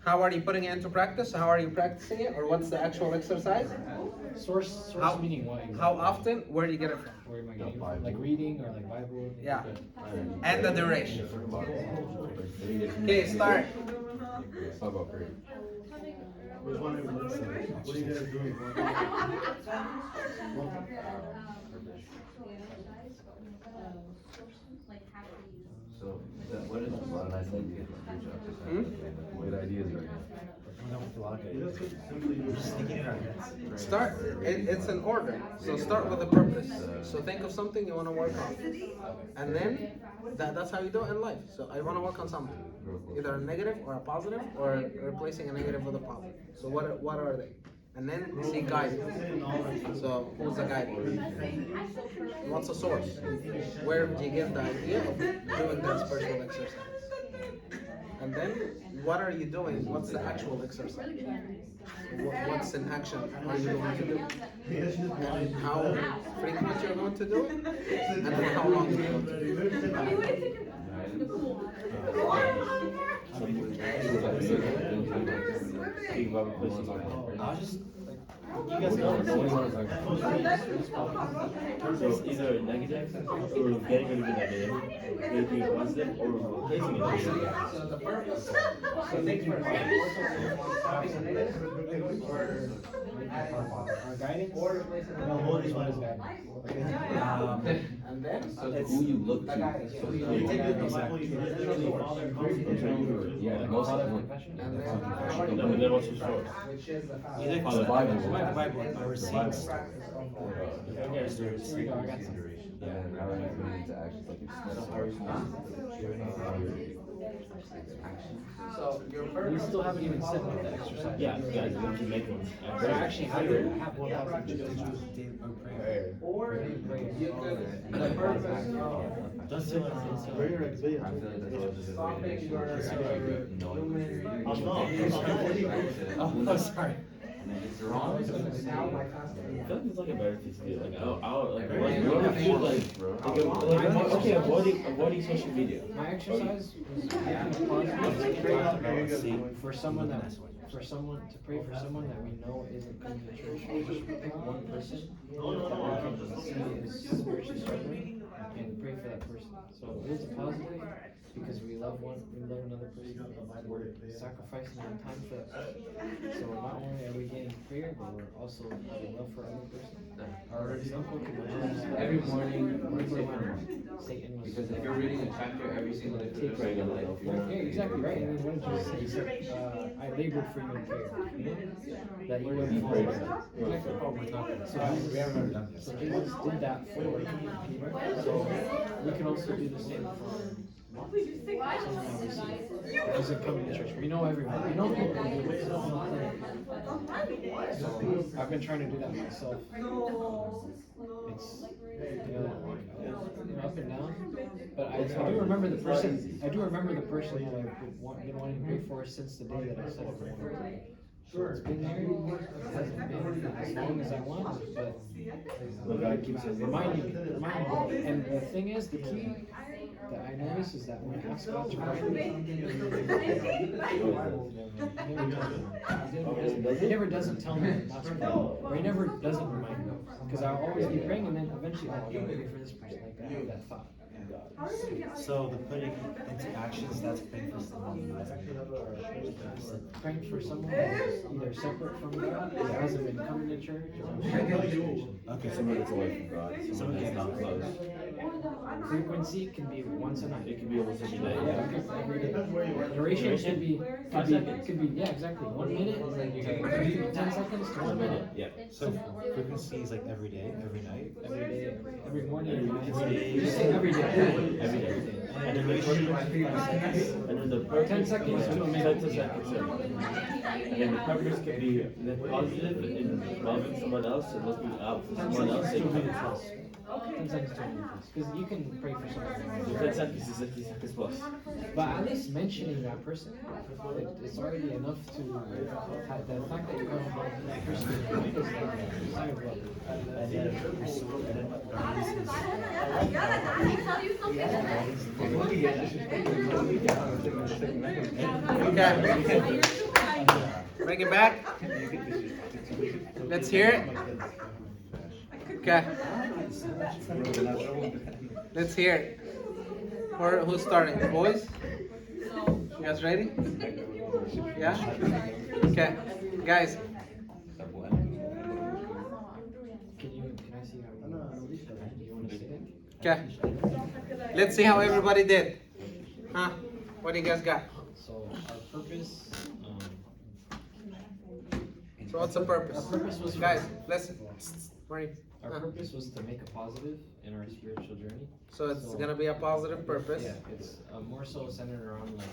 How are you putting it into practice? How are you practicing it? Or what's the actual exercise? Source meaning what exactly? How often? Where do you get it from? Where am I getting it from? Like reading or like Bible? Yeah. Okay. And the duration. Okay, start. So, what is a lot of nice ideas for spiritual exercise? Good ideas right now. Start. It's an order. So start with a purpose. So think of something you want to work on, and then that's how you do it in life. So I want to work on something, either a negative or a positive, or replacing a negative with a positive. So what are they? And then see guidance. So who's the guidance? What's the source? Where do you get the idea of doing that spiritual exercise? And then what are you doing? What's the actual exercise? What's an action are you going to do? And how frequent you're going to do it? And then how long you're going to do it? I was just like You guys know So either negative or getting rid of the negative, making it positive, or replacing it with negative. So the purpose, so thanks for our guidance. or replace it with No, Holy One is guidance. and then So who you look to. the guidance. So So you you look take to. the Bible, you literally Father, Yeah, the most Father of them. confession. and then Then what's your source? which is the Either foundation. the Bible. The Bible, or Practice saints. of And then how are you putting into action? Like it's So your We purpose. still haven't even said what the exercise. Yeah, you guys need to make one. But I actually have one positive just to Prayer. Or you could, the purpose of Don't say like this. Prayer is big. I feel like that's just a way to make sure that you're actually knowing what you're doing. I'm not. Oh, sorry. And then it's wrong. now my concept. I feel like it's like a better thing to do. Like, I'll like, Right. what if you like, okay, avoiding social media. My exercise was for someone to pray for someone that we know isn't coming to church. We just pick one person that we can see is spiritually struggling and pray for that person. So it's positive because we love another person. We're sacrificing our time for that person. So not only are we getting prayer, but we're also having love for other person. Our example can be every morning, Satan was. Because if you're reading a chapter every single day for the rest of your life, Yeah, exactly right. And then what did Jesus say? He said, I labored for you in prayer. That you wouldn't fall. Exactly. So Jesus did that for Peter. So we can also do the same for someone that we see that isn't coming to church. We know everyone. We know people who do it. So I've been trying to do that myself. It's up and down. But I do remember the person. I do remember the person that I've been wanting to pray for since the day that I said it. So it's been there. It hasn't been as long as I want, but God keeps reminding me. And the thing is, the key that I notice is that when I ask God to remind me, He never doesn't tell me not to pray, or He never doesn't remind me, because I'll always be praying, and then eventually I'll pray for this person, like I have that thought. So the putting into actions, that's praying for someone who hasn't been. Praying for someone who's either separate from God, or hasn't been coming to church, or Okay, someone that's away from God, someone that's not close. frequency can be once a night. It could be almost every day. Yeah, every day. Duration could be, yeah, exactly. 1 minute, to 10 seconds to 1 minute. Yeah. So frequency is like every day, every night? Every day, every morning, every night. Every day. Just say every day. Every day. And then the purpose, 10 seconds to a minute. 10 seconds. And then the purpose could be the positive in loving someone else and looking out for 10 someone else. seconds to a minute plus. 10 seconds to a minute plus. Because you can pray for someone. 10 seconds is 50 seconds plus. But at least mentioning that person, it's already enough to, the fact that you know about that person is like a sign of love. Okay. Bring it back. Let's hear it. Okay. Let's hear it. Who's starting? The boys? You guys ready? Yeah? Okay. Guys. Can I see how you want to say it? Okay. Let's see how everybody did. Huh? What do you guys got? So our purpose, So what's the purpose? Our purpose was Guys, listen. Right. Our purpose was to make a positive in our spiritual journey. So it's gonna be a positive purpose. Yeah, it's more so centered around like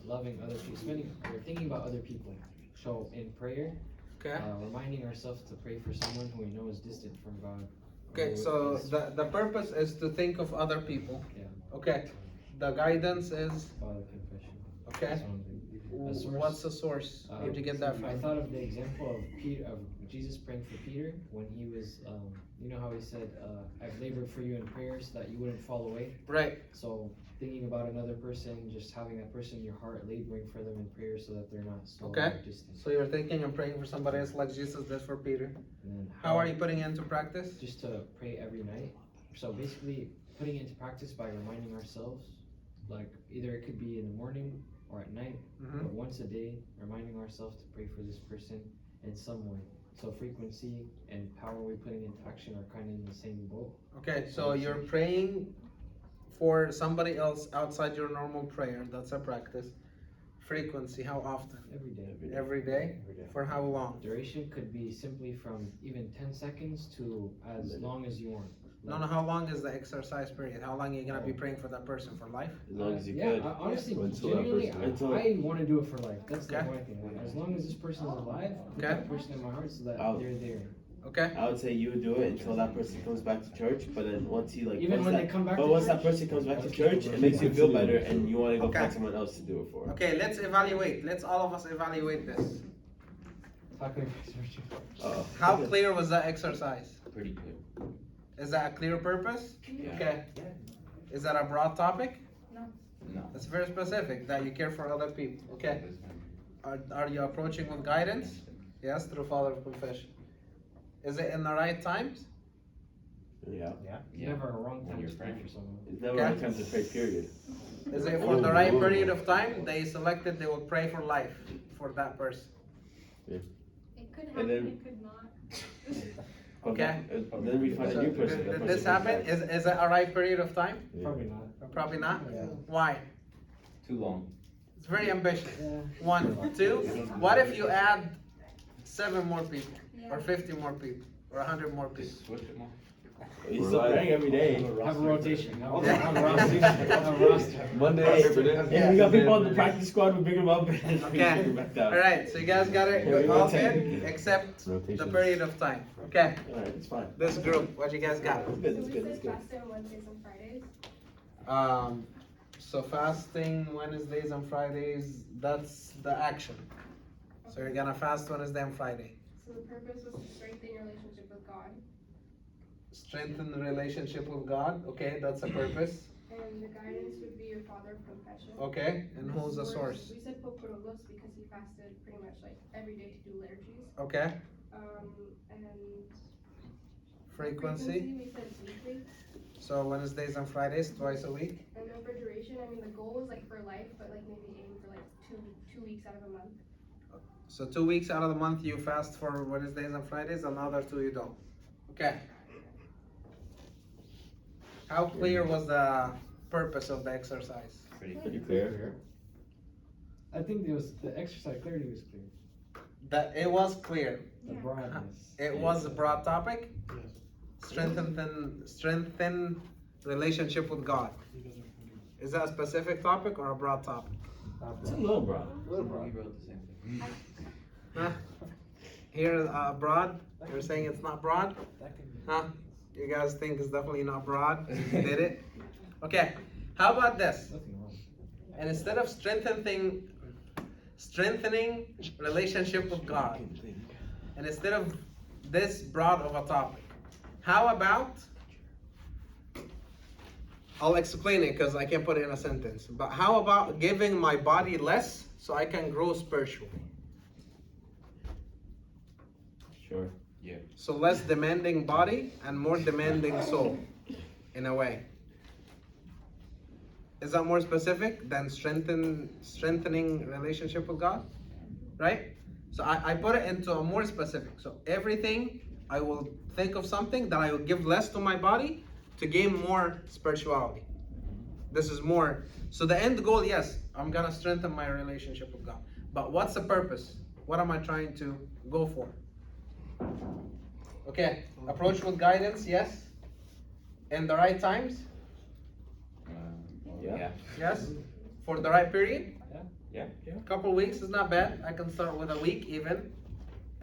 loving other people, or thinking about other people. So in prayer, Okay. reminding ourselves to pray for someone who we know is distant from God. Okay, so the purpose is to think of other people. Yeah. Okay. The guidance is Father confession. okay. A source. What's the source? Where'd you get that I from? thought of the example of Jesus praying for Peter when he was, you know how he said, I've labored for you in prayer so that you wouldn't fall away. Right. So thinking about another person, just having that person in your heart, laboring for them in prayer so that they're not so Okay. distant. So you're thinking and praying for somebody else like Jesus did for Peter. And then How are you putting it into practice? Just to pray every night. So basically putting it into practice by reminding ourselves, like either it could be in the morning or at night, Mm-hmm. but once a day, reminding ourselves to pray for this person in some way. So frequency and power we're putting into action are kind of in the same boat. Okay, so you're praying for somebody else outside your normal prayer. That's a practice. Frequency, how often? Every day. Every day? For how long? Duration could be simply from even 10 seconds to as long as you want. No, how long is the exercise period? How long are you gonna be praying for that person for life? As long as you Yeah, could. honestly, Until that genuinely, person- I want to do it for life. That's the Okay. only thing. Like, as long as this person is alive, put Okay. that person in my heart so that I'll- they're there. Okay? I would say you would do it until that person comes back to church, but then once he like, Even once when that, they come back but to once that church? person comes back to Let's church, keep it makes you feel better, Continue. and you want to go Okay. find someone else to do it for. Okay, let's evaluate. Let's all of us evaluate this. How can I search you? Uh-oh. How clear was that exercise? Pretty clear. Is that a clear purpose? Yeah. Okay. Is that a broad topic? No. That's very specific, that you care for other people. Okay. This one. Are you approaching with guidance? Yes, through Father of Confession. Is it in the right times? Yeah. Yeah. Never a wrong When time you're to pray praying. for someone. It's never Okay. a time to pray, period. Is it for the right period of time? They selected they will pray for life for that person. It could And happen, then- it could not. But Okay. Then we find a new person. that Did person this comes happen? back. Is it a right period of time? Probably not. Probably not. Yeah. Why? Too long. It's very ambitious. Yeah. 1, 2. What if you add 7 more people, or Yeah. 50 more people, or 100 more people? Just switch them all. He's still praying every day. Have a rotation. Have a Yeah. have a roster. Have a roster. Monday, and we got people on the practice squad. We bring them up and we Okay. bring them back down. All right. So you guys got it Yeah, we all rotate. good except the Rotations. period of time. Okay. All right, it's fine. This group, what you guys got? It's good. So It's we good. said It's good. fast on Wednesdays and Fridays. So fasting Wednesdays and Fridays, that's the action. So you're gonna fast Wednesday and Friday. So the purpose was to strengthen your relationship with God. Strengthen the relationship with God. Okay, that's a purpose. And the guidance would be your Father of Confession. Okay, and who's the source? We said Pope Carolus because he fasted pretty much like every day to do liturgies. Okay, And frequency. we said weekly. So Wednesdays and Fridays, twice a week. And then for duration, I mean the goal was like for life, but like maybe aim for like two weeks out of a month. So 2 weeks out of the month you fast for Wednesdays and Fridays, and the other 2 you don't. Okay. How clear was the purpose of the exercise? Pretty clear. I think it was the exercise clarity was clear. That it was clear. The Yeah. broadness. It was a broad topic. Strengthen relationship with God. Is that a specific topic or a broad topic? It's a little bro. We wrote the same thing. Huh? Here, broad. You're saying it's not broad? Huh? You guys think it's definitely not broad? You did it? Okay. How about this? Nothing wrong. And instead of strengthening relationship with God, and instead of this broad of a topic, how about, I'll explain it because I can't put it in a sentence, but how about giving my body less so I can grow spiritually? Sure. So less demanding body and more demanding soul, in a way. Is that more specific than strengthening relationship with God? Right? So I put it into a more specific. So everything, I will think of something that I will give less to my body to gain more spirituality. This is more. So the end goal, yes, I'm gonna strengthen my relationship with God. But what's the purpose? What am I trying to go for? Okay, approach with guidance, yes. In the right times, Yeah. yes. For the right period, Yeah. a couple weeks is not bad. I can start with a week even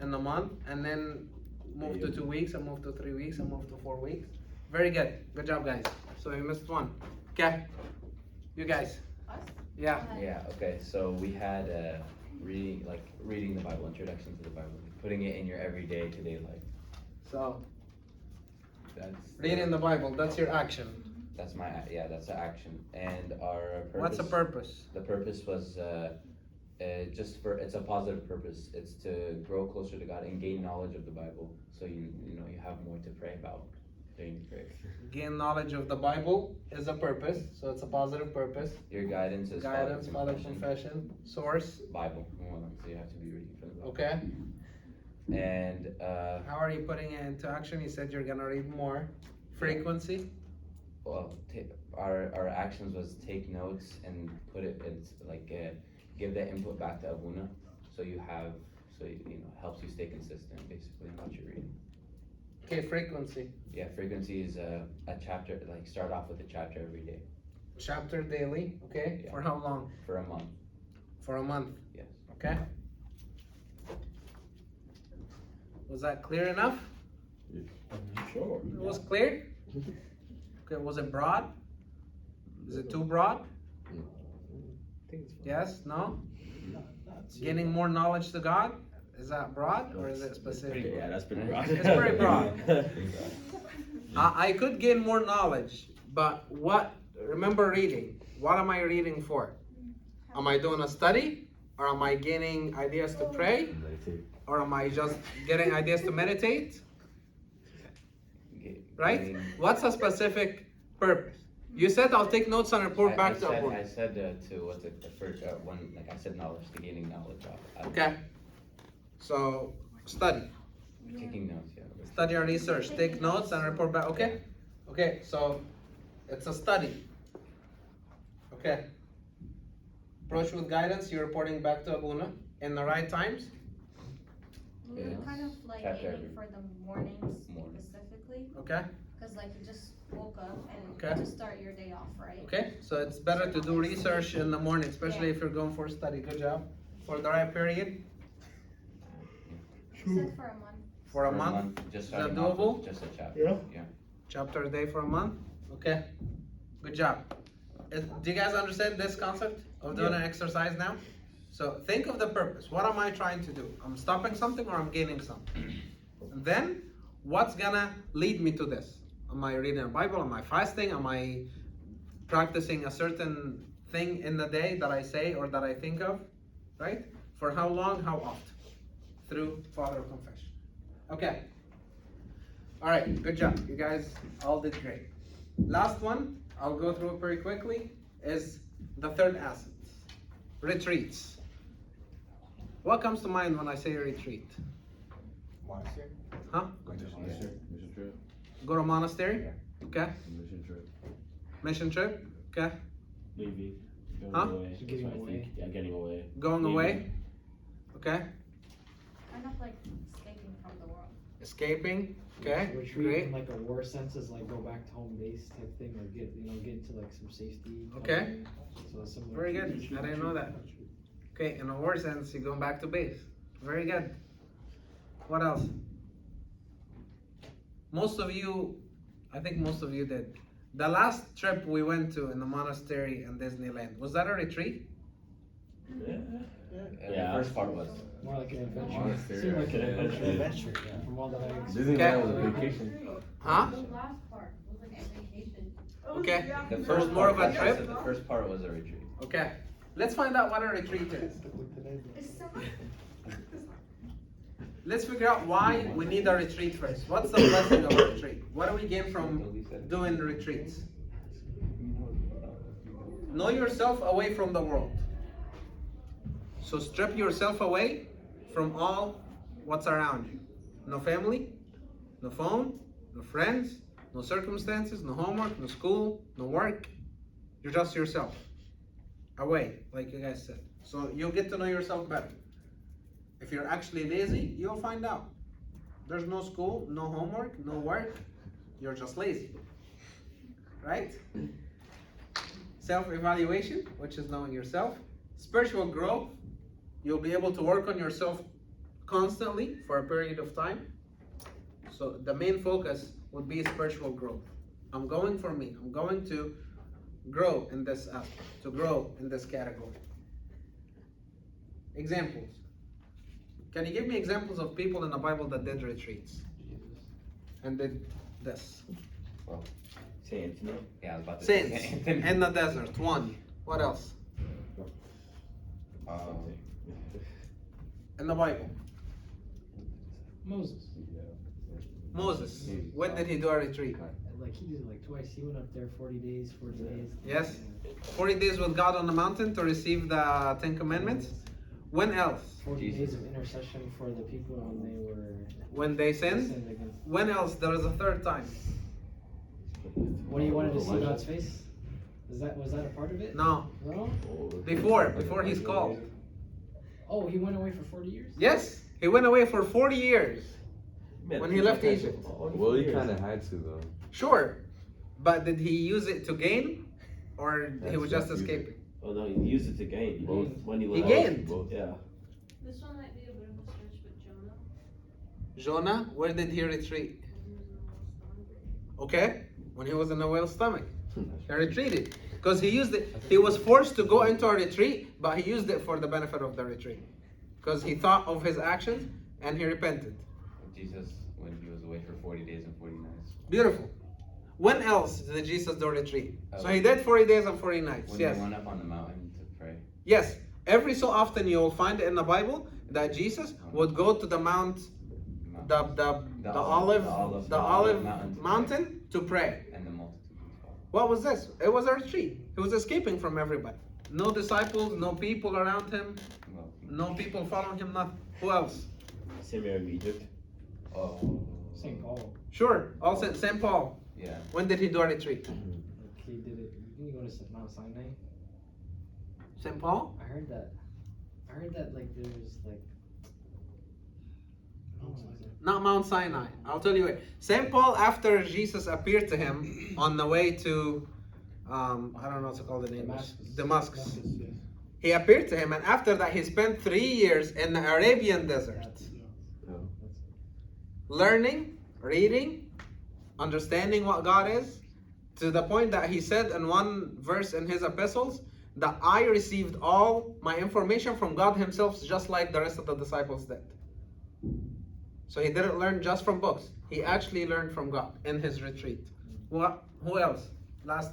in the month, and then move to 2 weeks, and move to 3 weeks, and move to 4 weeks. Very good. Good job, guys. So you missed one. Okay, you guys. Us? Yeah. Yeah, okay, so we had reading the Bible, introduction to the Bible, like putting it in your everyday today life. So That's reading the Bible, that's your action. That's that's the action. And our purpose. What's the purpose? The purpose was it's a positive purpose. It's to grow closer to God and gain knowledge of the Bible, so you have more to pray about during prayer. Gain knowledge of the Bible is a purpose, so it's a positive purpose. Your guidance is Guidance, Father Father confession, source. Bible. So you have to be reading from the Bible. Okay. And How are you putting it into action? You said you're gonna read more. Frequency. well, our actions was take notes and put it in give that input back to Abuna, so helps you stay consistent basically in what you're reading. Okay, frequency. Yeah, frequency is a chapter, start off with a chapter every day. Chapter daily. Okay. Yeah. For how long? For a month. For a month. Yes. Okay. Was that clear enough? Sure. It was clear? Okay, was it broad? Is it too broad? Yes? No? Gaining more knowledge to God? Is that broad or is it specific? Yeah, that's pretty broad. It's pretty broad. I could gain more knowledge, but remember reading. What am I reading for? Am I doing a study? Or am I gaining ideas to pray? Or am I just getting ideas to meditate? Right? What's a specific purpose? You said I'll take notes and report back to Abu. I said I said knowledge, to gaining knowledge. Okay. So, study. Taking notes, yeah. Study and research. Take notes and report back. Okay? Okay, so it's a study. Okay. Approach with guidance. You're reporting back to Abuna in the right times. We were kind of like Chapter aiming for the mornings specifically, Okay? because like you just woke up and Okay. to start your day off, right? Okay? So it's better to do research in the morning, especially if you're going for a study. Good job. For the right period. You said for a month. For a month. Just Is that starting off doable? with just a chapter. Yeah. Chapter a day for a month. Okay. Good job. Do you guys understand this concept of doing an exercise now? So think of the purpose. What am I trying to do? I'm stopping something or I'm gaining something? And then what's gonna lead me to this? Am I reading a Bible? Am I fasting? Am I practicing a certain thing in the day that I say or that I think of? Right? For how long? How often? Through Father of Confession. Okay. All right. Good job. You guys all did great. Last one, I'll go through it very quickly, is the third asset. Retreats. What comes to mind when I say retreat? Monastery? Huh? Mission trip. Go to a monastery? Yeah. Okay. Mission trip. Mission trip? Okay. Maybe. Going Huh? away. Getting That's what I away. think. Yeah, getting away. Going Maybe. away? Okay. Kind of like escaping from the world. Escaping? Okay. Retreat Great. in like a war sense is like go back to home base type thing, or get into like some safety. Okay. So similar. Very good. I didn't know that. Okay, in a war sense, you're going back to base. Very good. What else? I think most of you did. The last trip we went to in the monastery and Disneyland, was that a retreat? Yeah. The first part was. More like an adventure. Monastery, Seemed like an yeah. adventure. Adventure, yeah. From all that I experienced. Disneyland was a vacation. Huh? The last part was like a vacation. Okay. The Was first more part, of a like I trip? said, the first part was a retreat. Okay. Let's find out what a retreat is. Let's figure out why we need a retreat first. What's the blessing of a retreat? What do we gain from doing retreats? Know yourself away from the world. So strip yourself away from all what's around you. No family, no phone, no friends, no circumstances, no homework, no school, no work. You're just yourself. Away, like you guys said. So you'll get to know yourself better. If you're actually lazy, you'll find out. There's no school, no homework, no work. You're just lazy. Right? Self-evaluation, which is knowing yourself. Spiritual growth. You'll be able to work on yourself constantly for a period of time. So the main focus would be spiritual growth. I'm going for me. I'm going to grow in this aspect, to grow in this category. Examples. Can you give me examples of people in the Bible that did retreats and did this? Say Anthony. Yeah, I was about to Saints say Anthony. in the desert. One. What else? In the Bible. Moses. Moses. When did he do a retreat? Like he did it like twice. He went up there 40 days, 40 days. Yes. 40 days with God on the mountain to receive the 10 Commandments. When else? 40 days of intercession for the people When they sinned. sinned against. When else? There is a third time. When he wanted to see God's face? Was that a part of it? No. No? Before he's called. Oh, he went away for 40 years? Yes. He went away for 40 years when he left Egypt. Well, he kind of had to though. Sure. But did he use it to gain? Or he was just That's escaping? Oh no, he used it to gain. Both. When he He left. gained. Yeah. This one might be a bit of a stretch, but Jonah. Jonah, where did he retreat? Okay. When he was in the whale's stomach. He retreated. Because he used it. He was forced to go into a retreat, but he used it for the benefit of the retreat. Because he thought of his actions and he repented. Jesus, when he was away for 40 days and 40 nights. Beautiful. When else did Jesus do a retreat? So he did 40 days and 40 nights. When Yes. he went up on the mountain to pray. Yes. Every so often you will find it in the Bible that Jesus would go to the mount, the olive mountain to pray. And the multitude would follow. What was this? It was a retreat. He was escaping from everybody. No disciples, no people around him, Well, no people following him, nothing. Who else? Same area of Egypt. oh. St. Paul. Sure. Also St. Paul. Yeah. When did he do a retreat? Like he did it. You can go to Mount Sinai. St. Paul? I heard that like there's like. Not Mount Sinai. I'll tell you what. St. Paul, after Jesus appeared to him on the way to, I don't know what's it called in English. Damascus. He appeared to him, and after that, he spent 3 years in the Arabian desert, learning, reading, understanding what God is, to the point that he said in one verse in his epistles that I received all my information from God Himself, just like the rest of the disciples did. So he didn't learn just from books. He actually learned from God in his retreat. What? Who else? Last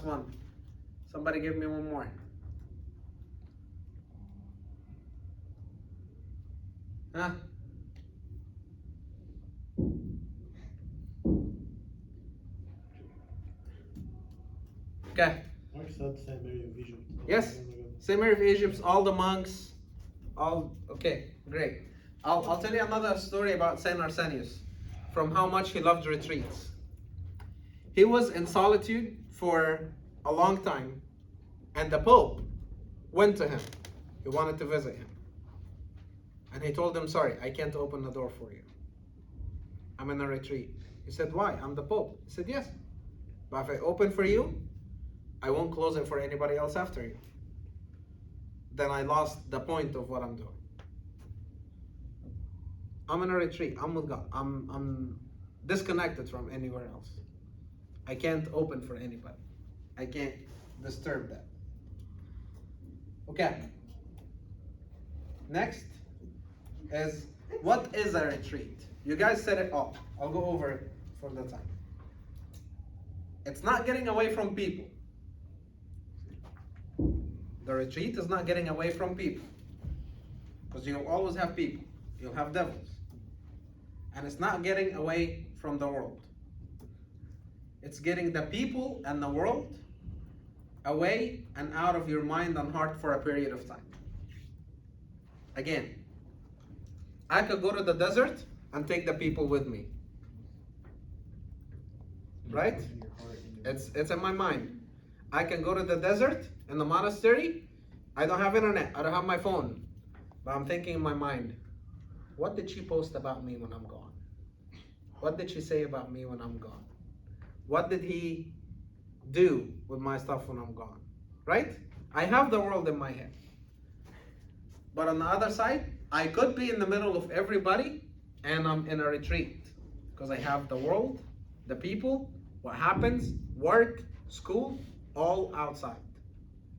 one. Somebody give me one more. Huh? Okay. Like that St. Mary of Egypt. Yes. St. Mary of Egypt, all the monks, all okay, great. I'll tell you another story about Saint Arsenius, from how much he loved retreats. He was in solitude for a long time, and the Pope went to him. He wanted to visit him. And he told him, sorry, I can't open the door for you. I'm in a retreat. He said, why? I'm the Pope. He said, yes. But if I open for you, I won't close it for anybody else after you. Then I lost the point of what I'm doing. I'm in a retreat. I'm with God. I'm disconnected from anywhere else. I can't open for anybody. I can't disturb that. Okay. Next is, what is a retreat? You guys said it all. I'll go over it for the time. It's not getting away from people. The retreat is not getting away from people. Because you'll always have people. You'll have devils. And it's not getting away from the world. It's getting the people and the world away and out of your mind and heart for a period of time. Again, I could go to the desert and take the people with me. Right? It's in my mind. I can go to the desert in the monastery. I don't have internet. I don't have my phone. But I'm thinking in my mind, what did she post about me when I'm gone? What did she say about me when I'm gone? What did he do with my stuff when I'm gone? Right? I have the world in my head. But on the other side, I could be in the middle of everybody and I'm in a retreat. Because I have the world, the people, what happens, work, school, all outside.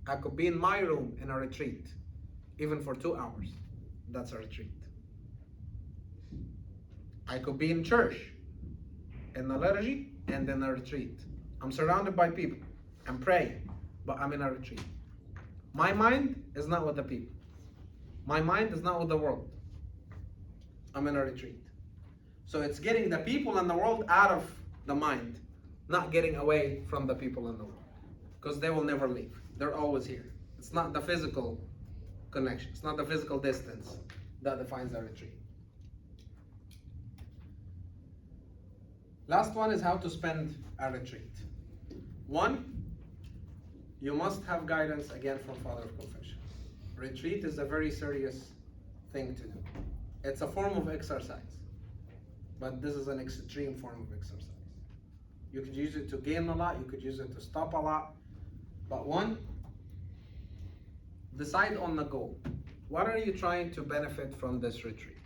I could be in my room in a retreat. even for 2 hours. That's a retreat. I could be in church, in the liturgy, and in a retreat. I'm surrounded by people. I'm praying, but I'm in a retreat. My mind is not with the people. My mind is not with the world. I'm in a retreat. So it's getting the people and the world out of the mind, not getting away from the people in the world. Because they will never leave. They're always here. It's not the physical connection. It's not the physical distance that defines a retreat. Last one is how to spend a retreat. One, you must have guidance again from Father of Confession. Retreat is a very serious thing to do. It's a form of exercise, but this is an extreme form of exercise. You could use it to gain a lot, you could use it to stop a lot, but one, decide on the goal. What are you trying to benefit from this retreat?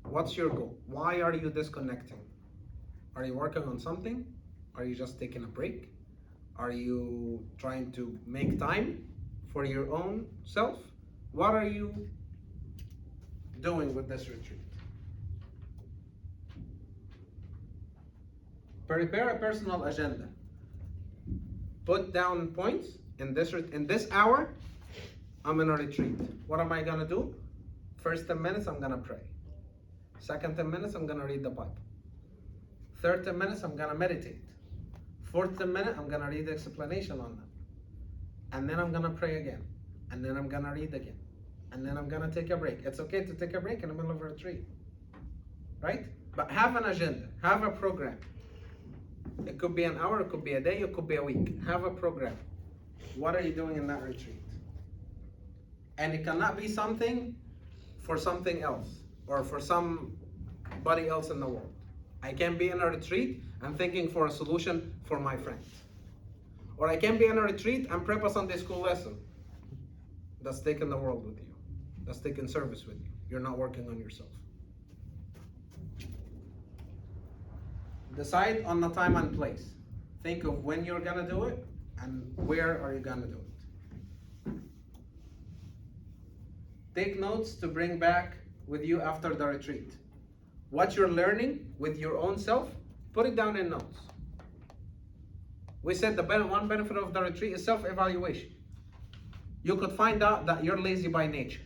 What's your goal? Why are you disconnecting? Are you working on something? Are you just taking a break? Are you trying to make time for your own self? What are you doing with this retreat? Prepare a personal agenda. Put down points. In this hour, I'm in a retreat. What am I gonna do? First 10 minutes, I'm gonna pray. Second 10 minutes, I'm gonna read the Bible. Third 10 minutes, I'm gonna meditate. Fourth 10 minute, I'm gonna read the explanation on them. And then I'm gonna pray again. And then I'm gonna read again. And then I'm gonna take a break. It's okay to take a break in the middle of a retreat, right? But have an agenda, have a program. It could be an hour, it could be a day, it could be a week. Have a program. What are you doing in that retreat? And it cannot be something for something else or for somebody else in the world. I can be in a retreat and thinking for a solution for my friends. Or I can be in a retreat and prep a Sunday school lesson. That's taking the world with you. That's taking service with you. You're not working on yourself. Decide on the time and place. Think of when you're gonna do it and where are you gonna do it. Take notes to bring back with you after the retreat. What you're learning with your own self, put it down in notes. We said one benefit of the retreat is self-evaluation. You could find out that you're lazy by nature,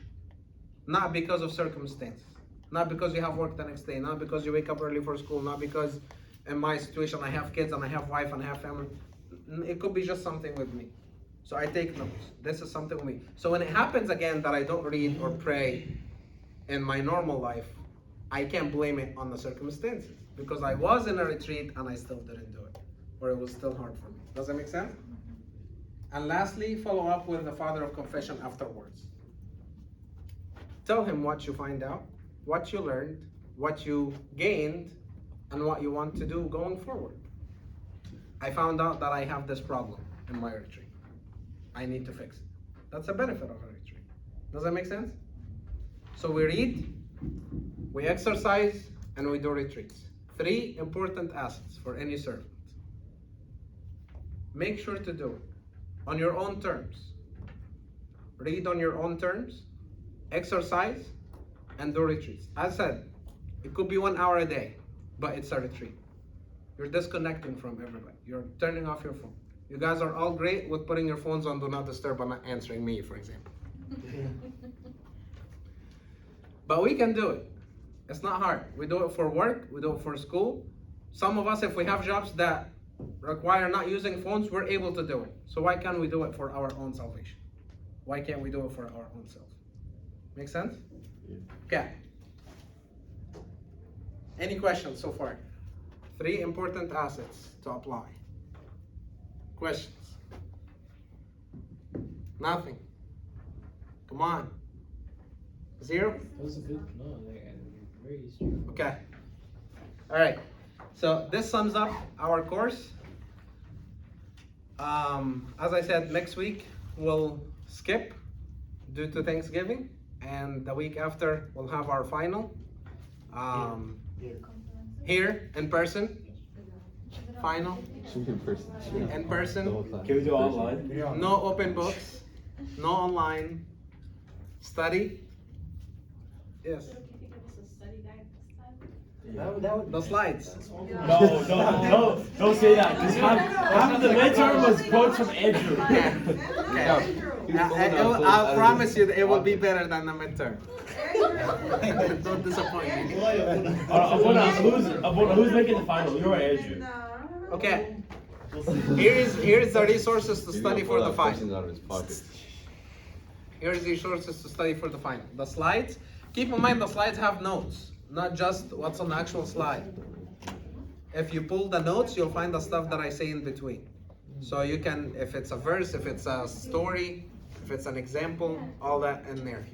not because of circumstances, not because you have work the next day, not because you wake up early for school, not because in my situation I have kids and I have wife and I have family. It could be just something with me. So I take notes. This is something with me. So when it happens again that I don't read or pray in my normal life, I can't blame it on the circumstances because I was in a retreat and I still didn't do it, or it was still hard for me. Does that make sense? And lastly, follow up with the Father of Confession afterwards. Tell him what you find out, what you learned, what you gained, and what you want to do going forward. I found out that I have this problem in my retreat. I need to fix it. That's a benefit of a retreat. Does that make sense? So we read, we exercise, and we do retreats. 3 important assets for any servant. Make sure to do it on your own terms. Read on your own terms, exercise, and do retreats. As I said, it could be 1 hour a day, but it's a retreat. You're disconnecting from everybody. You're turning off your phone. You guys are all great with putting your phones on Do Not Disturb and not answering me, for example. But we can do it. It's not hard. We do it for work, we do it for school. Some of us, if we have jobs that require not using phones, we're able to do it. So why can't we do it for our own salvation? Why can't we do it for our own self? Make sense? Yeah. Okay. Any questions so far? 3 important assets to apply. Questions? Nothing. Come on. 0? That was a good, no, very strong. Okay. All right. So this sums up our course. As I said, next week we'll skip due to Thanksgiving, and the week after we'll have our final here in person. Final In person. in person. Can we do it online? No open books. No online. study. Yes. So, can you give us a study guide this time? The slides. No, don't say that. Cause half of the midterm was quotes from Andrew. I'll promise you that it will be better than the midterm. Don't disappoint me. Abuna, who's making the final? You or Andrew? Okay. Here's the resources to study for the final. Questions out of his pocket. Here's the resources to study for the final. The slides. Keep in mind the slides have notes, not just what's on the actual slide. If you pull the notes, you'll find the stuff that I say in between. So you can, if it's a verse, if it's a story, if it's an example, all that in there.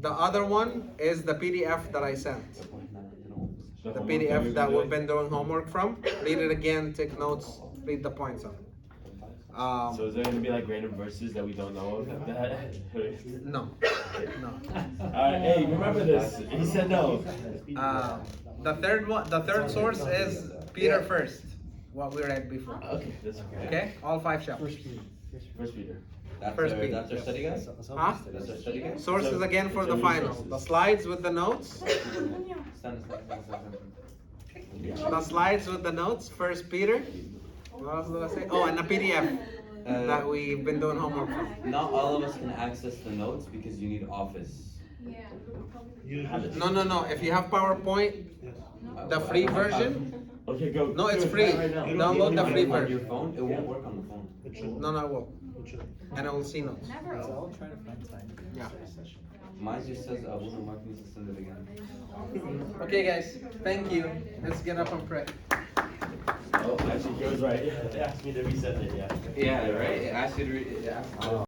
The other one is the PDF that I sent. The PDF that we've been doing homework from. Read it again, take notes, read the points on it. So is there gonna be like random verses that we don't know of? No. Hey, remember this? He said no. The third source is Peter first. What we read before. Okay, that's okay. Okay, all 5 chapters. First Peter. First Peter. That's our study guide? Huh? That's our study guide? Sources again for the final. The slides with the notes. Stand. The slides with the notes. First Peter. What else did I say? Oh, and the PDF that we've been doing homework from. Not all of us can access the notes because you need Office. Yeah. No. If you have PowerPoint, the free version. Okay, go. No, it's free. Download the free On your version. phone, it won't work on the phone. No, I will. And I will see notes. Never open. Yeah. Mine just says, William Mark needs to send it again. Okay, guys. Thank you. Let's get up and pray. Oh, actually, he was right. They asked me to resend it, yeah. Yeah, right? It asked you to read.